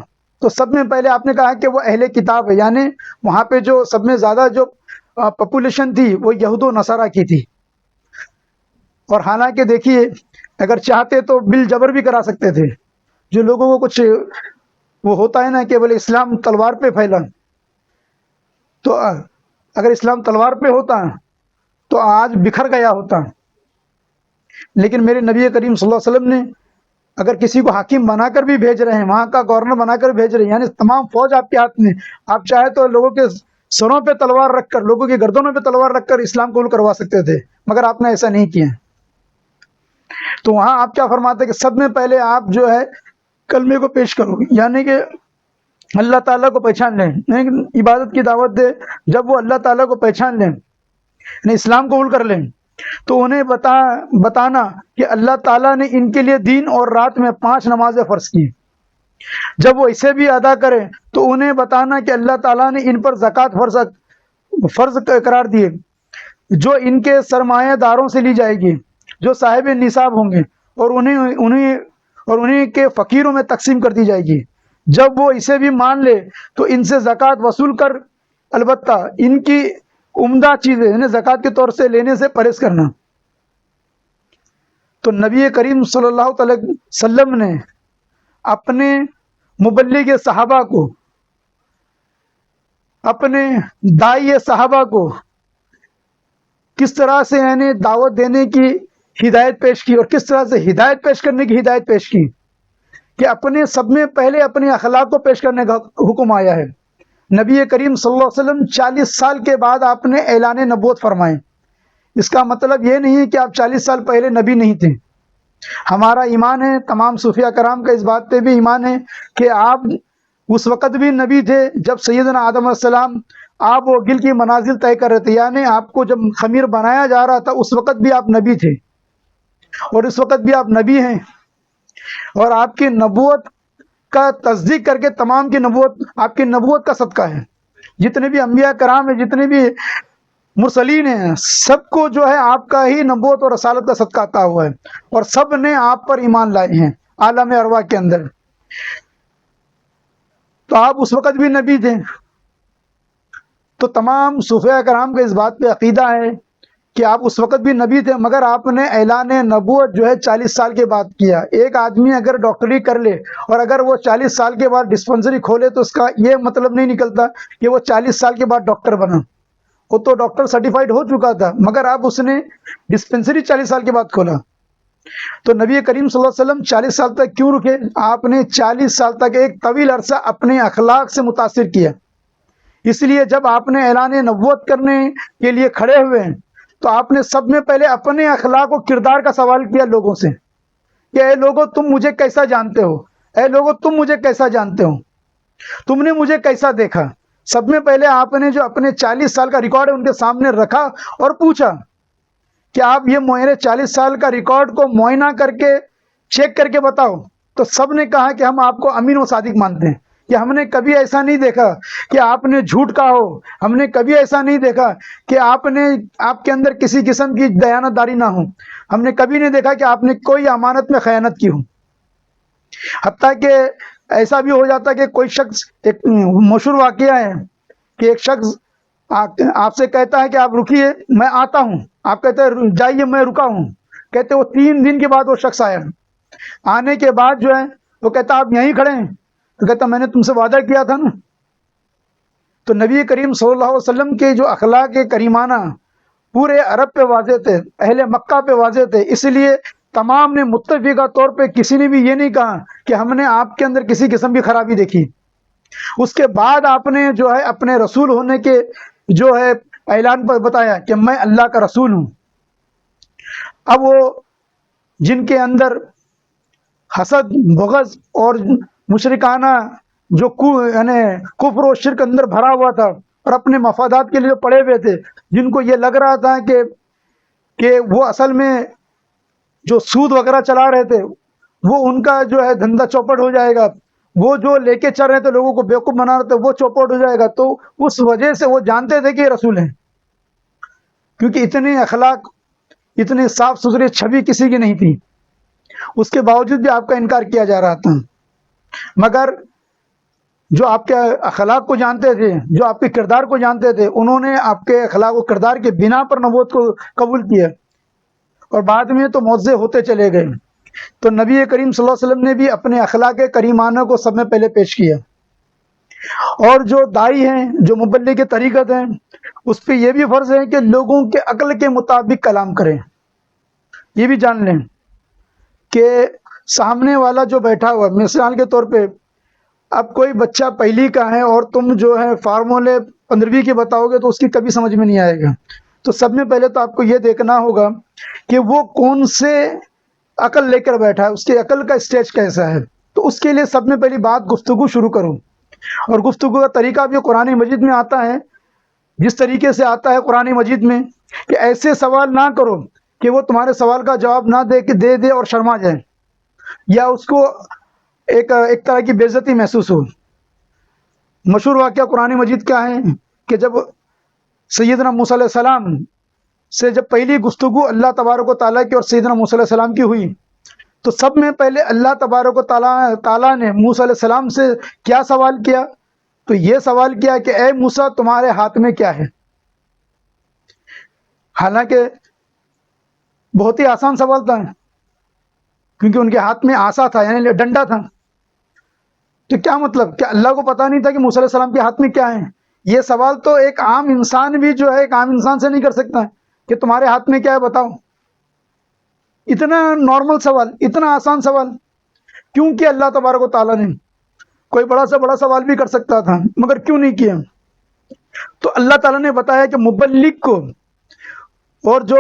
تو سب میں پہلے آپ نے کہا کہ وہ اہل کتاب ہے، یعنی وہاں پہ جو سب میں زیادہ جو پاپولیشن تھی وہ یہود و نصارہ کی تھی. اور حالانکہ دیکھیے اگر چاہتے تو بل جبر بھی کرا سکتے تھے. جو لوگوں کو کچھ وہ ہوتا ہے نا کہ بولے اسلام تلوار پہ پھیلا، تو اگر اسلام تلوار پہ ہوتا تو آج بکھر گیا ہوتا. لیکن میرے نبی کریم صلی اللہ علیہ وسلم نے اگر کسی کو حاکم بنا کر بھی بھیج رہے ہیں، وہاں کا گورنر بنا کر بھیج رہے ہیں، یعنی تمام فوج آپ کے ہاتھ میں، آپ چاہے تو لوگوں کے سروں پہ تلوار رکھ کر، لوگوں کی گردنوں پہ تلوار رکھ کر اسلام قبول کروا سکتے تھے، مگر آپ نے ایسا نہیں کیا. تو وہاں آپ کیا فرماتے ہیں کہ سب میں پہلے آپ جو ہے کلمے کو پیش کرو، یعنی کہ اللہ تعالیٰ کو پہچان لیں. عبادت کی دعوت دے، جب وہ اللہ تعالیٰ کو پہچان لیں، یعنی اسلام قبول کر لیں، تو انہیں بتانا کہ اللہ تعالیٰ نے ان کے لیے دن اور رات میں 5 نمازیں فرض کی. جب وہ اسے بھی ادا کریں تو انہیں بتانا کہ اللہ تعالیٰ نے ان پر زکوٰۃ فرض قرار دیے، جو ان کے سرمایہ داروں سے لی جائے گی، جو صاحب نصاب ہوں گے، اور انہیں کے فقیروں میں تقسیم کر دی جائے گی. جب وہ اسے بھی مان لے تو ان سے زکوٰۃ وصول کر البتہ ان کی عمدہ چیزیں انہیں زکوٰۃ کے طور سے لینے سے پرہیز کرنا. تو نبی کریم صلی اللہ علیہ وسلم نے اپنے مبلغ صحابہ کو، اپنے داعی صحابہ کو کس طرح سے یعنی دعوت دینے کی ہدایت پیش کی، اور کس طرح سے ہدایت پیش کرنے کی ہدایت پیش کی کہ اپنے سب میں پہلے اپنے اخلاق کو پیش کرنے کا حکم آیا ہے. نبی کریم صلی اللہ علیہ وسلم 40 سال کے بعد آپ نے اعلان نبوت فرمائے. اس کا مطلب یہ نہیں کہ آپ 40 سال پہلے نبی نہیں تھے. ہمارا ایمان ہے، تمام صوفیہ کرام کا اس بات پہ بھی ایمان ہے کہ آپ اس وقت بھی نبی تھے جب سیدنا آدم علیہ السلام آپ و گل کی منازل طے کر رہے تھے، یعنی آپ کو جب خمیر بنایا جا رہا تھا اس وقت بھی آپ نبی تھے، اور اس وقت بھی آپ نبی ہیں. اور آپ کی نبوت کا تصدیق کر کے تمام کی نبوت آپ کی نبوت کا صدقہ ہے. جتنے بھی انبیاء کرام ہیں، جتنے بھی مرسلین ہیں، سب کو جو ہے آپ کا ہی نبوت اور رسالت کا صدقہ عطا ہوا ہے، اور سب نے آپ پر ایمان لائے ہیں عالم ارواح کے اندر. تو آپ اس وقت بھی نبی تھے. تو تمام صوفیہ کرام کا اس بات پہ عقیدہ ہے کہ آپ اس وقت بھی نبی تھے، مگر آپ نے اعلان نبوت جو ہے 40 سال کے بعد کیا. ایک آدمی اگر ڈاکٹری کر لے اور اگر وہ 40 سال کے بعد ڈسپنسری کھولے تو اس کا یہ مطلب نہیں نکلتا کہ وہ 40 سال کے بعد ڈاکٹر بنا. وہ تو ڈاکٹر سرٹیفائیڈ ہو چکا تھا، مگر اب اس نے ڈسپنسری 40 سال کے بعد کھولا. تو نبی کریم صلی اللہ علیہ وسلم 40 سال تک کیوں رکے؟ آپ نے 40 سال تک ایک طویل عرصہ اپنے اخلاق سے متاثر کیا. اس لیے جب آپ نے اعلان نبوت کرنے کے لیے کھڑے ہوئے ہیں تو آپ نے سب میں پہلے اپنے اخلاق و کردار کا سوال کیا لوگوں سے کہ اے لوگوں تم مجھے کیسا جانتے ہو، اے لوگوں تم مجھے کیسا جانتے ہو، تم نے مجھے کیسا دیکھا. سب میں پہلے آپ نے جو اپنے 40 سال کا ریکارڈ ہے ان کے سامنے رکھا اور پوچھا کہ آپ یہ میرے 40 سال کا ریکارڈ کو معائنہ کر کے چیک کر کے بتاؤ. تو سب نے کہا کہ ہم آپ کو امین و صادق مانتے ہیں، کہ ہم نے کبھی ایسا نہیں دیکھا کہ آپ نے جھوٹ کہا ہو، ہم نے کبھی ایسا نہیں دیکھا کہ آپ کے اندر کسی قسم کی دیانت داری نہ ہو، ہم نے کبھی نہیں دیکھا کہ آپ نے کوئی امانت میں خیانت کی ہو. حتیٰ کہ ایسا بھی ہو جاتا کہ کوئی شخص، ایک مشہور واقعہ ہے کہ ایک شخص آپ سے کہتا ہے کہ آپ رکیے میں آتا ہوں، آپ کہتے ہیں جائیے میں رکا ہوں، کہتے وہ 3 دن کے بعد وہ شخص آیا. آنے کے بعد جو ہے وہ کہتا آپ یہیں کھڑے ہیں، تو کہتا میں نے تم سے وعدہ کیا تھا نا. تو نبی کریم صلی اللہ علیہ وسلم کے جو اخلاق کریمانہ پورے عرب پہ واضح تھے، اہل مکہ پہ واضح تھے، اس لیے تمام نے متفقہ طور پہ کسی نے بھی یہ نہیں کہا کہ ہم نے آپ کے اندر کسی قسم کی خرابی دیکھی۔ اس کے بعد آپ نے جو ہے اپنے رسول ہونے کے جو ہے اعلان پر بتایا کہ میں اللہ کا رسول ہوں۔ اب وہ جن کے اندر حسد، بغض اور مشرکانہ جو یعنی کفر و شرک اندر بھرا ہوا تھا، اور اپنے مفادات کے لیے پڑے ہوئے تھے، جن کو یہ لگ رہا تھا کہ وہ اصل میں جو سود وغیرہ چلا رہے تھے وہ ان کا جو ہے دھندا چوپٹ ہو جائے گا، وہ جو لے کے چل رہے تھے لوگوں کو بیوقوف بنا رہے تھے وہ چوپٹ ہو جائے گا، تو اس وجہ سے وہ جانتے تھے کہ یہ رسول ہیں، کیونکہ اتنے اخلاق، اتنے صاف ستھری چھوی کسی کی نہیں تھی، اس کے باوجود بھی آپ کا انکار کیا جا رہا تھا۔ مگر جو آپ کے اخلاق کو جانتے تھے، جو آپ کے کردار کو جانتے تھے، انہوں نے آپ کے اخلاق و کردار کے بنا پر نبوت کو قبول کیا، اور بعد میں تو معجزے ہوتے چلے گئے۔ تو نبی کریم صلی اللہ علیہ وسلم نے بھی اپنے اخلاق کریمانہ کو سب میں پہلے پیش کیا، اور جو دائی ہیں، جو مبلغ کے طریقت ہیں، اس پہ یہ بھی فرض ہے کہ لوگوں کے عقل کے مطابق کلام کریں۔ یہ بھی جان لیں کہ سامنے والا جو بیٹھا ہوا، مثال کے طور پہ اب کوئی بچہ پہلی کا ہے اور تم جو ہے فارمولے 15ویں کے بتاؤ گے تو اس کی کبھی سمجھ میں نہیں آئے گا۔ تو سب میں پہلے تو آپ کو یہ دیکھنا ہوگا کہ وہ کون سے عقل لے کر بیٹھا ہے، اس کے عقل کا اسٹیج کیسا ہے۔ تو اس کے لیے سب میں پہلی بات گفتگو شروع کرو، اور گفتگو کا طریقہ بھی قرآن مجید میں آتا ہے، جس طریقے سے آتا ہے قرآن مجید میں کہ ایسے سوال نہ کرو کہ وہ تمہارے سوال کا جواب نہ دے اور شرما جائے، یا اس کو ایک طرح کی بے عزتی محسوس ہو۔ مشہور واقعہ قرآن مجید کا ہے کہ جب سیدنا موسیٰ علیہ السلام سے جب پہلی گفتگو اللہ تبارک و تعالیٰ کی اور سیدنا موسیٰ علیہ السلام کی ہوئی، تو سب میں پہلے اللہ تبارک و تعالیٰ نے موسیٰ علیہ السلام سے کیا سوال کیا؟ تو یہ سوال کیا کہ اے موسیٰ تمہارے ہاتھ میں کیا ہے؟ حالانکہ بہت ہی آسان سوال تھا، کیونکہ ان کے ہاتھ میں عصا تھا، یعنی ڈنڈا تھا۔ تو کیا مطلب کہ اللہ کو پتہ نہیں تھا کہ موسیٰ علیہ السلام کے ہاتھ میں کیا ہے؟ یہ سوال تو ایک عام انسان بھی جو ہے ایک عام انسان سے نہیں کر سکتا کہ تمہارے ہاتھ میں کیا ہے بتاؤ۔ اتنا نارمل سوال، اتنا آسان سوال، کیونکہ اللہ تبارک و تعالیٰ نے کوئی بڑا سے بڑا سوال بھی کر سکتا تھا، مگر کیوں نہیں کیا؟ تو اللہ تعالیٰ نے بتایا کہ مبلغ کو اور جو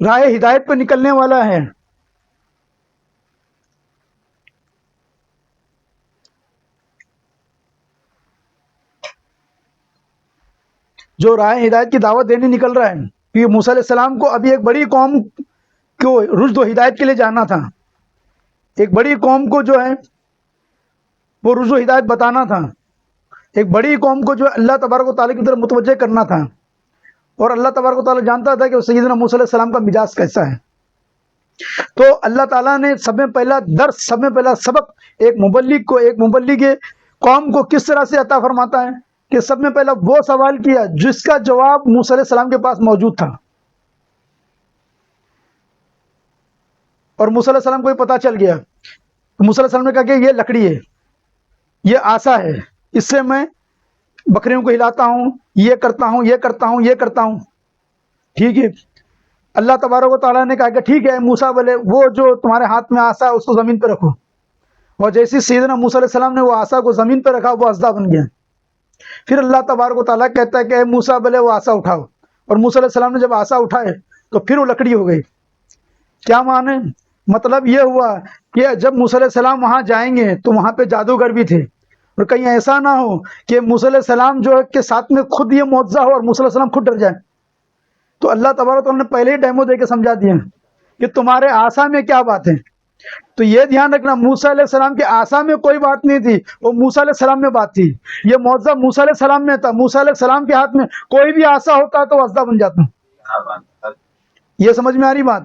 راہ ہدایت پہ نکلنے والا ہے، جو راہ ہدایت کی دعوت دینے نکل رہا ہے، کیونکہ موسیٰ علیہ السلام کو ابھی ایک بڑی قوم کو رشد و ہدایت کے لیے جانا تھا، ایک بڑی قوم کو جو ہے وہ رشد و ہدایت بتانا تھا، ایک بڑی قوم کو جو اللہ تبارک و تعالیٰ کی طرف متوجہ کرنا تھا، اور اللہ تبارک و تعالیٰ جانتا تھا کہ سیدنا موسیٰ علیہ السلام کا مزاج کیسا ہے۔ تو اللہ تعالیٰ نے سب میں پہلا درس، سب میں پہلا سبق ایک مبلغ کو، ایک مبلغ قوم کو کس طرح سے عطا فرماتا ہے کہ سب میں پہلا وہ سوال کیا جس کا جواب موسیٰ علیہ السلام کے پاس موجود تھا، اور موسیٰ علیہ السلام کو یہ پتہ چل گیا۔ موسیٰ علیہ السلام نے کہا کہ یہ لکڑی ہے، یہ عصا ہے، اس سے میں بکریوں کو ہلاتا ہوں، یہ کرتا ہوں، یہ کرتا ہوں، یہ کرتا ہوں، ٹھیک ہے۔ اللہ تبارک و تعالیٰ نے کہا کہ ٹھیک ہے موسیٰ، بولے وہ جو تمہارے ہاتھ میں عصا ہے اس کو زمین پہ رکھو، اور جیسے سیدنا موسیٰ علیہ السلام نے وہ عصا کو زمین پہ رکھا، وہ اژدھا بن گیا۔ پھر اللہ تبارک و تعالیٰ کہتا ہے کہ اے موسیٰ، بولے وہ عصا اٹھاؤ، اور موسیٰ علیہ السلام نے جب عصا اٹھائے تو پھر وہ لکڑی ہو گئی۔ کیا معنی؟ مطلب یہ ہوا کہ جب موسیٰ علیہ السلام وہاں جائیں گے تو وہاں پہ جادوگر بھی تھے، اور کہیں ایسا نہ ہو کہ موسیٰ علیہ السلام جو ہے کے ساتھ میں خود یہ معجزہ ہو اور موسیٰ علیہ السلام خود ڈر جائیں۔ تو اللہ تبارک و تعالیٰ نے پہلے ہی ڈیمو دے کے سمجھا دیا کہ تمہارے عصا میں کیا بات ہے۔ تو یہ دھیان رکھنا، موسیٰ علیہ السلام کے عصا میں کوئی بات نہیں تھی، وہ موسیٰ علیہ السلام میں بات تھی۔ یہ معجزہ موسیٰ علیہ السلام میں تھا، موسیٰ علیہ السلام کے ہاتھ میں کوئی بھی عصا ہوتا تو اژدھا بن جاتا۔ یہ سمجھ میں آ رہی بات؟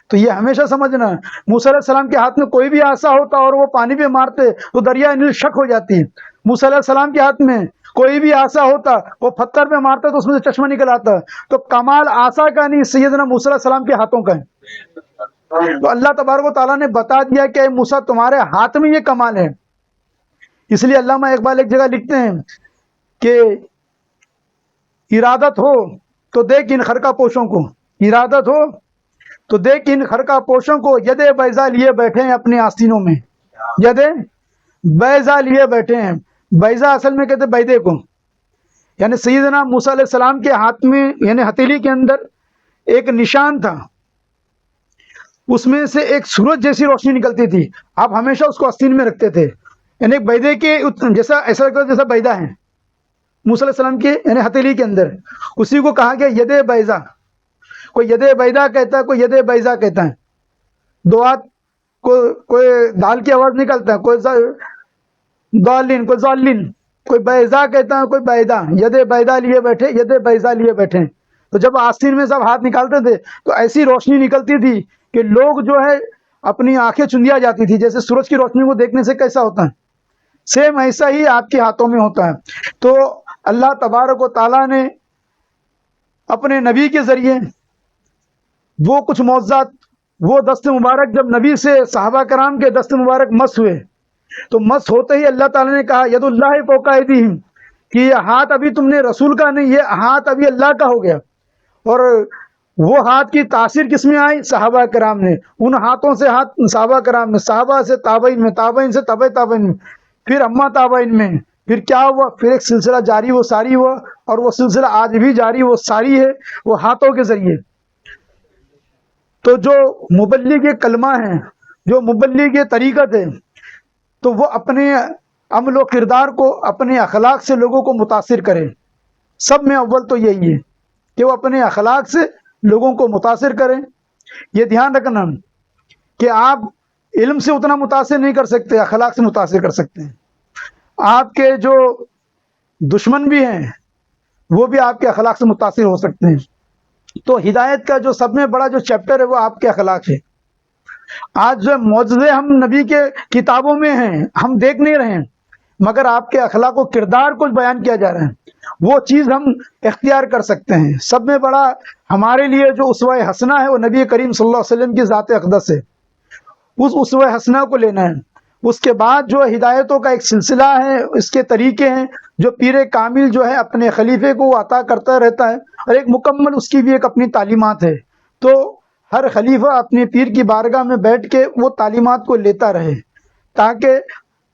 تو یہ ہمیشہ سمجھنا، موسیٰ علیہ السلام کے ہاتھ میں کوئی بھی عصا ہوتا اور وہ پانی پہ مارتے تو دریا نیل شک ہو جاتی۔ موسیٰ علیہ السلام کے ہاتھ میں کوئی بھی عصا ہوتا، وہ پتھر پہ مارتا تو اس میں سے چشمہ نکل آتا۔ تو کمال عصا کا نہیں، سیدنا موسیٰ علیہ السلام کے ہاتھوں کا ہے۔ تو اللہ تبارک و تعالیٰ نے بتا دیا کہ اے موسیٰ تمہارے ہاتھ میں یہ کمال ہے۔ اس لیے علامہ اقبال ایک جگہ لکھتے ہیں کہ ارادت ہو تو دیکھ ان خرقہ پوشوں کو، ارادت ہو تو دیکھ ان خرقہ پوشوں کو، ید بیضا لیے بیٹھے ہیں اپنے آستینوں میں، ید بیضا لیے بیٹھے ہیں۔ بیضا اصل میں کہتے بیدے کو، یعنی سیدنا موسیٰ علیہ السلام کے ہاتھ میں یعنی ہتھیلی کے اندر ایک نشان تھا، اس میں سے ایک سورج جیسی روشنی نکلتی تھی، آپ ہمیشہ اس کو آستین میں رکھتے تھے، یعنی ایک بیدے کے جیسا، ایسا لگتا جیسا بیدا ہے موسیٰ علیہ السلام کے یعنی ہتھیلی کے اندر، اسی کو کہا گیا ید بیضا۔ کوئی ید بیدا کہتا ہے، کوئی ید بیضا کہتا ہے، دو ہاتھ، کوئی دال کی آواز نکلتا ہے، کوئی دالین، کوئی ظالین، کوئی بیضا کہتا ہے، کوئی بیدا، ید بیدا لیے بیٹھے، ید بیضا لیے بیٹھے۔ تو جب آستین میں سب ہاتھ نکالتے تھے تو ایسی روشنی نکلتی تھی کہ لوگ جو ہے اپنی آنکھیں چندیا جاتی تھی، جیسے سورج کی روشنی کو دیکھنے سے کیسا ہوتا ہے، سیم ایسا ہی آپ کے ہاتھوں میں ہوتا ہے۔ تو اللہ تبارک و تعالیٰ نے اپنے نبی کے ذریعے وہ کچھ معجزات، وہ دست مبارک جب نبی سے صحابہ کرام کے دست مبارک مس ہوئے تو مس ہوتے ہی اللہ تعالیٰ نے کہا ید اللہ فوق ایدیہم، کہ یہ ہاتھ ابھی تم نے رسول کا نہیں، یہ ہاتھ ابھی اللہ کا ہو گیا۔ اور وہ ہاتھ کی تاثیر کس میں آئی؟ صحابہ کرام نے، ان ہاتھوں سے ہاتھ صحابہ کرام نے، صحابہ سے تابعین میں، تابعین سے تبع تابعین میں، پھر امہ تابعین میں، پھر کیا ہوا؟ پھر ایک سلسلہ جاری وہ ساری ہوا، اور وہ سلسلہ آج بھی جاری وہ ساری ہے، وہ ہاتھوں کے ذریعے۔ تو جو مبلغ کلمہ ہیں، جو مبلغ طریقت ہے، تو وہ اپنے عمل و کردار کو، اپنے اخلاق سے لوگوں کو متاثر کریں۔ سب میں اول تو یہی ہے کہ وہ اپنے اخلاق سے لوگوں کو متاثر کریں۔ یہ دھیان رکھنا کہ آپ علم سے اتنا متاثر نہیں کر سکتے، اخلاق سے متاثر کر سکتے ہیں۔ آپ کے جو دشمن بھی ہیں وہ بھی آپ کے اخلاق سے متاثر ہو سکتے ہیں۔ تو ہدایت کا جو سب میں بڑا جو چیپٹر ہے وہ آپ کے اخلاق ہے۔ آج جو معجزے ہم نبی کے کتابوں میں ہیں ہم دیکھ نہیں رہے ہیں، مگر آپ کے اخلاق و کردار کو بیان کیا جا رہا ہے، وہ چیز ہم اختیار کر سکتے ہیں۔ سب میں بڑا ہمارے لیے جو اسوہ حسنہ ہے وہ نبی کریم صلی اللہ علیہ وسلم کی ذات اقدس ہے، اس اسوہ حسنہ کو لینا ہے۔ اس کے بعد جو ہدایتوں کا ایک سلسلہ ہے، اس کے طریقے ہیں جو پیر کامل جو ہے اپنے خلیفے کو عطا کرتا رہتا ہے، اور ایک مکمل اس کی بھی ایک اپنی تعلیمات ہے۔ تو ہر خلیفہ اپنے پیر کی بارگاہ میں بیٹھ کے وہ تعلیمات کو لیتا رہے، تاکہ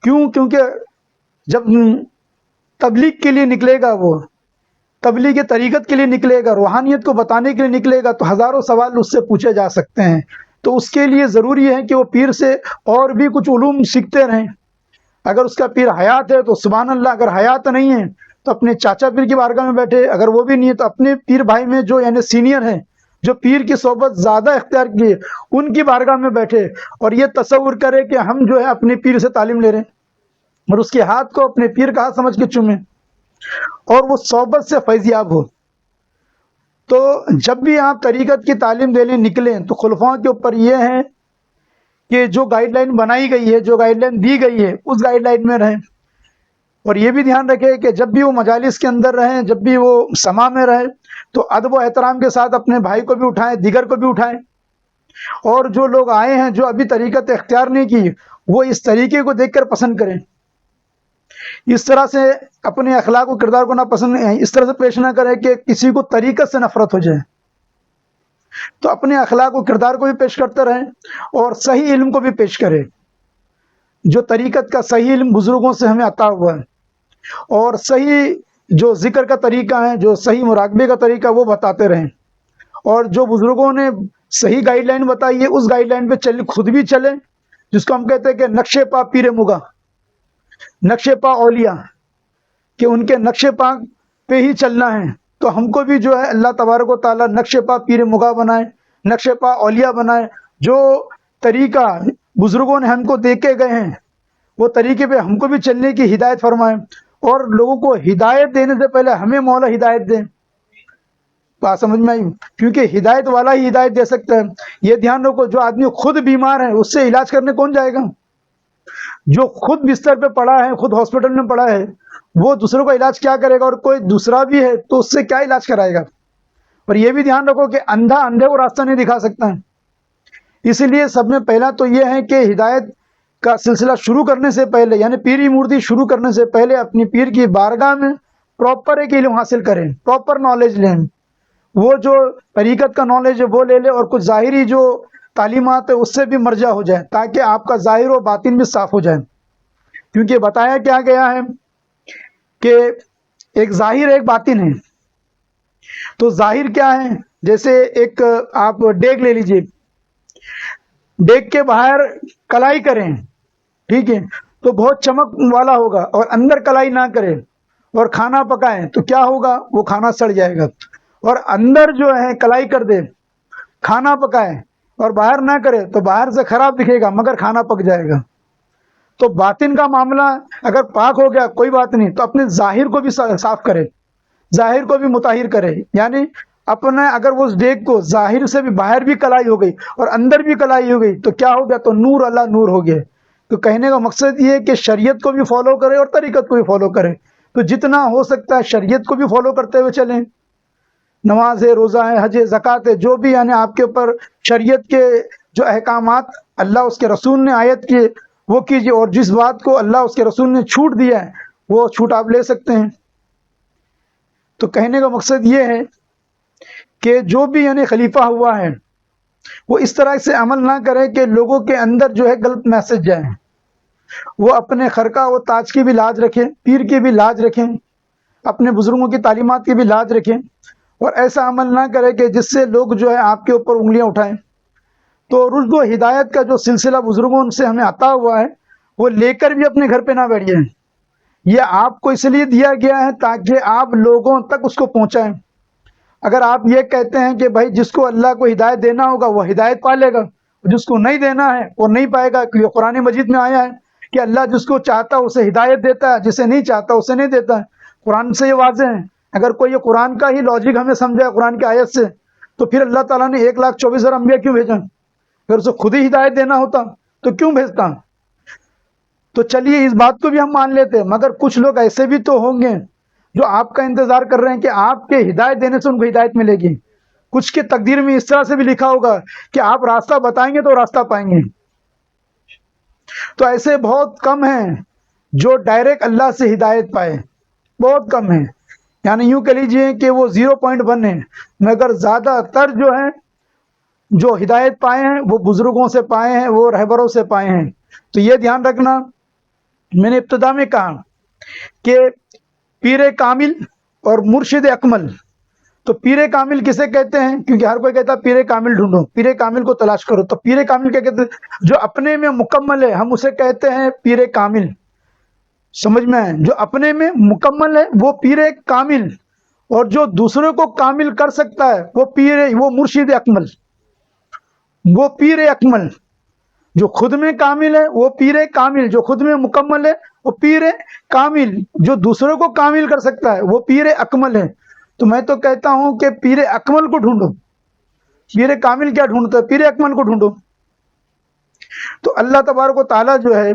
کیونکہ جب تبلیغ کے لیے نکلے گا، وہ تبلیغ طریقت کے لیے نکلے گا، روحانیت کو بتانے کے لیے نکلے گا، تو ہزاروں سوال اس سے پوچھے جا سکتے ہیں۔ تو اس کے لیے ضروری ہے کہ وہ پیر سے اور بھی کچھ علوم سیکھتے رہیں۔ اگر اس کا پیر حیات ہے تو سبحان اللہ، اگر حیات نہیں ہے تو اپنے چاچا پیر کی بارگاہ میں بیٹھے، اگر وہ بھی نہیں ہے تو اپنے پیر بھائی میں جو یعنی سینئر ہیں، جو پیر کی صحبت زیادہ اختیار کیے، ان کی بارگاہ میں بیٹھے، اور یہ تصور کرے کہ ہم جو ہے اپنے پیر سے تعلیم لے رہے ہیں، اور اس کے ہاتھ کو اپنے پیر کا ہاتھ سمجھ کے چومیں، اور وہ صحبت سے فیضیاب ہو۔ تو جب بھی آپ طریقت کی تعلیم دینے نکلیں تو خلفاء کے اوپر یہ ہے کہ جو گائیڈ لائن بنائی گئی ہے، جو گائیڈ لائن دی گئی ہے، اس گائیڈ لائن میں رہیں۔ اور یہ بھی دھیان رکھیں کہ جب بھی وہ مجالس کے اندر رہیں، جب بھی وہ سما میں رہیں، تو ادب و احترام کے ساتھ اپنے بھائی کو بھی اٹھائیں، دیگر کو بھی اٹھائیں۔ اور جو لوگ آئے ہیں جو ابھی طریقت اختیار نہیں کی، وہ اس طریقے کو دیکھ کر پسند کریں، اس طرح سے اپنے اخلاق و کردار کو نہ پسند، اس طرح سے پیش نہ کریں کہ کسی کو طریقت سے نفرت ہو جائے۔ تو اپنے اخلاق و کردار کو بھی پیش کرتے رہیں، اور صحیح علم کو بھی پیش کریں، جو طریقت کا صحیح علم بزرگوں سے ہمیں عطا ہوا ہے، اور صحیح جو ذکر کا طریقہ ہے، جو صحیح مراقبے کا طریقہ وہ بتاتے رہیں، اور جو بزرگوں نے صحیح گائیڈ لائن بتائی ہے اس گائیڈ لائن پہ خود بھی چلیں، جس کو ہم کہتے ہیں کہ نقش پا پیر مغا، نقش پا اولیاء، کہ ان کے نقش پا پہ ہی چلنا ہے۔ تو ہم کو بھی جو ہے اللہ تبارک و تعالیٰ نقش پا پیر مغا بنائے، نقش پا اولیاء بنائے، جو طریقہ بزرگوں نے ہم کو دے کے گئے ہیں وہ طریقے پہ ہم کو بھی چلنے کی ہدایت فرمائیں، اور لوگوں کو ہدایت دینے سے پہلے ہمیں مولا ہدایت دیں۔ بات سمجھ میں آئی؟ کیونکہ ہدایت والا ہی ہدایت دے سکتا ہے۔ یہ دھیان رکھو، جو آدمی خود بیمار ہے اس سے علاج کرنے کون جائے گا؟ جو خود بستر پہ پڑا ہے، خود ہاسپٹل میں پڑا ہے، وہ دوسروں کا علاج کیا کرے گا؟ اور کوئی دوسرا بھی ہے تو اس سے کیا علاج کرائے گا؟ اور یہ بھی دھیان رکھو کہ اندھا اندھے کو راستہ نہیں دکھا سکتا ہے۔ اسی لیے سب میں پہلا تو یہ ہے کہ ہدایت کا سلسلہ شروع کرنے سے پہلے، یعنی پیری مورتی شروع کرنے سے پہلے اپنی پیر کی بارگاہ میں پراپر ایک علم حاصل کریں، پراپر نالج لیں، وہ جو طریقت کا نالج ہے وہ لے لے، اور کچھ ظاہری جو تعلیمات ہے اس سے بھی مرجع ہو جائے، تاکہ آپ کا ظاہر و باطن بھی صاف ہو جائے۔ کیونکہ بتایا کیا گیا ہے کہ ایک ظاہر ایک باطن ہے۔ تو ظاہر کیا ہے؟ جیسے ایک آپ ڈیگ لے لیجئے، ڈیگ کے باہر کلائی کریں، ٹھیک ہے، تو بہت چمک والا ہوگا، اور اندر کلائی نہ کرے اور کھانا پکائیں تو کیا ہوگا؟ وہ کھانا سڑ جائے گا۔ اور اندر جو ہے کلائی کر دے، کھانا پکائے اور باہر نہ کرے تو باہر سے خراب دکھے گا مگر کھانا پک جائے گا۔ تو باطن کا معاملہ اگر پاک ہو گیا کوئی بات نہیں، تو اپنے ظاہر کو بھی صاف کرے، ظاہر کو بھی مطہر کرے، یعنی اپنا اگر وہ ڈیگ کو ظاہر سے بھی باہر بھی کلائی ہو گئی اور اندر بھی کلائی ہو گئی تو کیا ہو گیا؟ تو نور اللہ نور ہو گیا۔ تو کہنے کا مقصد یہ ہے کہ شریعت کو بھی فالو کرے اور طریقت کو بھی فالو کرے۔ تو جتنا ہو سکتا ہے شریعت کو بھی فالو کرتے ہوئے چلیں، نماز ہے، روزہ ہے، حج ہے، زکوٰۃ ہے، جو بھی یعنی آپ کے اوپر شریعت کے جو احکامات اللہ اس کے رسول نے عائد کیے وہ کیجیے، اور جس بات کو اللہ اس کے رسول نے چھوٹ دیا ہے وہ چھوٹ آپ لے سکتے ہیں۔ تو کہنے کا مقصد یہ ہے کہ جو بھی یعنی خلیفہ ہوا ہے وہ اس طرح سے عمل نہ کرے کہ لوگوں کے اندر جو ہے غلط میسج جائے۔ وہ اپنے خرقہ و تاج کی بھی لاج رکھیں، پیر کی بھی لاج رکھیں، اپنے بزرگوں کی تعلیمات کی بھی لاج رکھیں، اور ایسا عمل نہ کرے کہ جس سے لوگ جو ہے آپ کے اوپر انگلیاں اٹھائیں۔ تو رشد و ہدایت کا جو سلسلہ بزرگوں سے ہمیں عطا ہوا ہے وہ لے کر بھی اپنے گھر پہ نہ بیٹھ جائیں۔ یہ آپ کو اس لیے دیا گیا ہے تاکہ آپ لوگوں تک اس کو پہنچائیں۔ اگر آپ یہ کہتے ہیں کہ بھائی جس کو اللہ کو ہدایت دینا ہوگا وہ ہدایت پا لے گا، جس کو نہیں دینا ہے وہ نہیں پائے گا، کیونکہ قرآن مجید میں آیا ہے کہ اللہ جس کو چاہتا ہے اسے ہدایت دیتا ہے، جسے نہیں چاہتا اسے نہیں دیتا ہے۔ قرآن سے یہ واضح ہے۔ اگر کوئی یہ قرآن کا ہی لاجک ہمیں سمجھا قرآن کی آیت سے تو پھر اللہ تعالیٰ نے 1,24,000 انبیاء کیوں بھیجا؟ اگر اسے خود ہی ہدایت دینا ہوتا تو کیوں بھیجتا؟ تو چلیے اس بات کو بھی ہم مان لیتے، مگر کچھ لوگ ایسے بھی تو ہوں گے جو آپ کا انتظار کر رہے ہیں کہ آپ کے ہدایت دینے سے ان کو ہدایت ملے گی۔ کچھ کے تقدیر میں اس طرح سے بھی لکھا ہوگا کہ آپ راستہ بتائیں گے تو راستہ پائیں گے۔ تو ایسے بہت کم ہیں جو ڈائریکٹ اللہ سے ہدایت پائے، بہت کم ہیں، یعنی یوں کہہ لیجئے کہ وہ 0.1 ہیں، مگر زیادہ تر جو ہیں جو ہدایت پائے ہیں وہ بزرگوں سے پائے ہیں، وہ رہبروں سے پائے ہیں۔ تو یہ دھیان رکھنا، میں نے ابتدا میں کہا کہ پیر کامل اور مرشد اکمل۔ تو پیر کامل کسے کہتے ہیں؟ کیونکہ ہر کوئی کہتا ہے پیر کامل ڈھونڈو، پیر کامل کو تلاش کرو۔ تو پیر کامل کیا کہتے ہیں؟ جو اپنے میں مکمل ہے ہم اسے کہتے ہیں پیر کامل۔ سمجھ میں آئے؟ جو اپنے میں مکمل ہے وہ پیر کامل، اور جو دوسرے کو کامل کر سکتا ہے وہ مرشد اکمل، وہ پیر اکمل۔ جو خود میں کامل ہے وہ پیر کامل، جو خود میں مکمل ہے وہ پیر کامل، جو دوسروں کو کامل کر سکتا ہے وہ پیر اکمل ہے۔ تو میں تو کہتا ہوں کہ پیر اکمل کو ڈھونڈو، پیر کامل کیا ڈھونڈتا ہے؟ پیر اکمل کو ڈھونڈو۔ تو اللہ تبارک و تعالیٰ جو ہے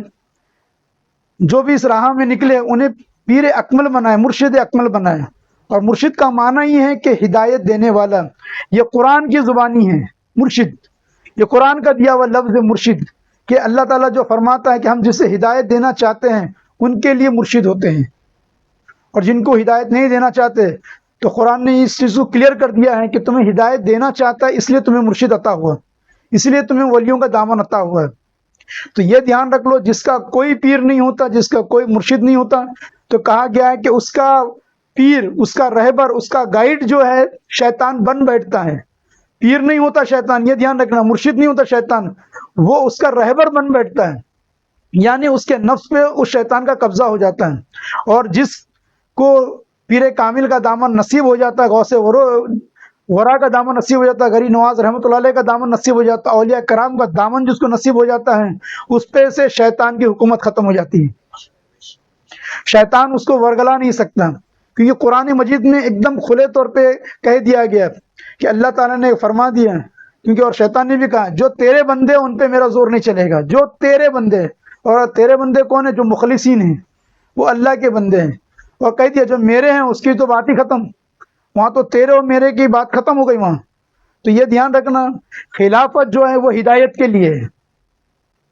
جو بھی اس راہ میں نکلے انہیں پیر اکمل بنائے، مرشد اکمل بنائے۔ اور مرشد کا معنی یہ ہے کہ ہدایت دینے والا، یہ قرآن کی زبانی ہے مرشد، یہ قرآن کا دیا ہوا لفظ مرشد، کہ اللہ تعالیٰ جو فرماتا ہے کہ ہم جسے ہدایت دینا چاہتے ہیں ان کے لیے مرشد ہوتے ہیں، اور جن کو ہدایت نہیں دینا چاہتے تو قرآن نے اس چیز کو کلیئر کر دیا ہے کہ تمہیں ہدایت دینا چاہتا ہے اس لیے تمہیں مرشد عطا ہوا، اس لیے تمہیں ولیوں کا دامن عطا ہوا ہے۔ تو یہ دھیان رکھ لو، جس کا کوئی پیر نہیں ہوتا، جس کا کوئی مرشد نہیں ہوتا، تو کہا گیا ہے کہ اس کا پیر، اس کا رہبر، اس کا گائیڈ جو ہے شیطان بن بیٹھتا ہے۔ پیر نہیں ہوتا شیطان، یہ دھیان رکھنا، مرشد نہیں ہوتا شیطان، وہ اس کا رہبر بن بیٹھتا ہے، یعنی اس کے نفس پہ اس شیطان کا قبضہ ہو جاتا ہے۔ اور جس کو پیر کامل کا دامن نصیب ہو جاتا ہے، غوث ورا کا دامن نصیب ہو جاتا ہے، غری نواز رحمۃ اللہ علیہ کا دامن نصیب ہو جاتا ہے، اولیاء کرام کا دامن جس کو نصیب ہو جاتا ہے، اس پہ سے شیطان کی حکومت ختم ہو جاتی ہے۔ شیطان اس کو ورگلا نہیں سکتا، کیونکہ قرآن مجید میں ایک دم کھلے طور پہ کہہ دیا گیا کہ اللہ تعالیٰ نے فرما دیا، کیونکہ اور شیطان نے بھی کہا جو تیرے بندے ان پہ میرا زور نہیں چلے گا، جو تیرے بندے، اور تیرے بندے کون ہیں؟ جو مخلصین ہیں، وہ اللہ کے بندے ہیں۔ اور کہہ دیا جو میرے ہیں اس کی تو بات ہی ختم، وہاں تو تیرے اور میرے کی بات ختم ہو گئی وہاں۔ تو یہ دھیان رکھنا، خلافت جو ہے وہ ہدایت کے لیے ہے،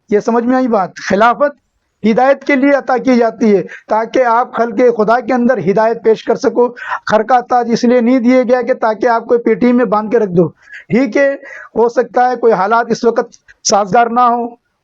یہ سمجھ میں آئی بات؟ خلافت ہدایت کے لیے عطا کی جاتی ہے تاکہ آپ خلق خدا کے اندر ہدایت پیش کر سکو۔ خر کا تاج اس لیے نہیں دیے گیا کہ تاکہ آپ کو پیٹی میں باندھ کے رکھ دو، ٹھیک ہے، ہو سکتا ہے کوئی حالات اس وقت سازگار نہ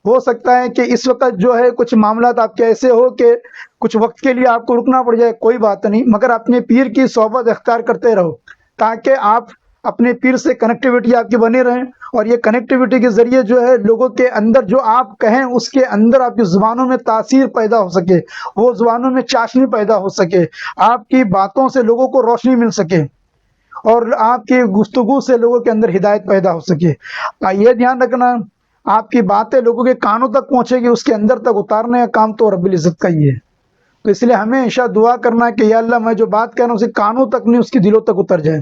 ہو سکتا ہے کہ اس وقت جو ہے کچھ معاملات آپ کے ایسے ہو کہ کچھ وقت کے لیے آپ کو رکنا پڑ جائے، کوئی بات نہیں، مگر اپنے پیر کی صحبت اختیار کرتے رہو تاکہ آپ اپنے پیر سے کنیکٹیوٹی آپ کی بنی رہیں، اور یہ کنیکٹیوٹی کے ذریعے جو ہے لوگوں کے اندر جو آپ کہیں اس کے اندر آپ کی زبانوں میں تاثیر پیدا ہو سکے، وہ زبانوں میں چاشنی پیدا ہو سکے، آپ کی باتوں سے لوگوں کو روشنی مل سکے، اور آپ کی گفتگو سے لوگوں کے اندر ہدایت پیدا ہو سکے۔ یہ دھیان رکھنا آپ کی باتیں لوگوں کے کانوں تک پہنچے گی، اس کے اندر تک اتارنے کا کام تو رب العزت کا ہی ہے۔ تو اس لیے ہمیشہ دعا کرنا کہ یا اللہ میں جو بات کہہ رہا ہوں اسے کانوں تک نہیں، اس کی دلوں تک اتر جائے۔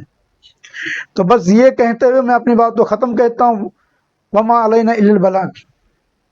تو بس یہ کہتے ہوئے میں اپنی بات کو ختم کہتا ہوں، وما علینا الا البلاغ۔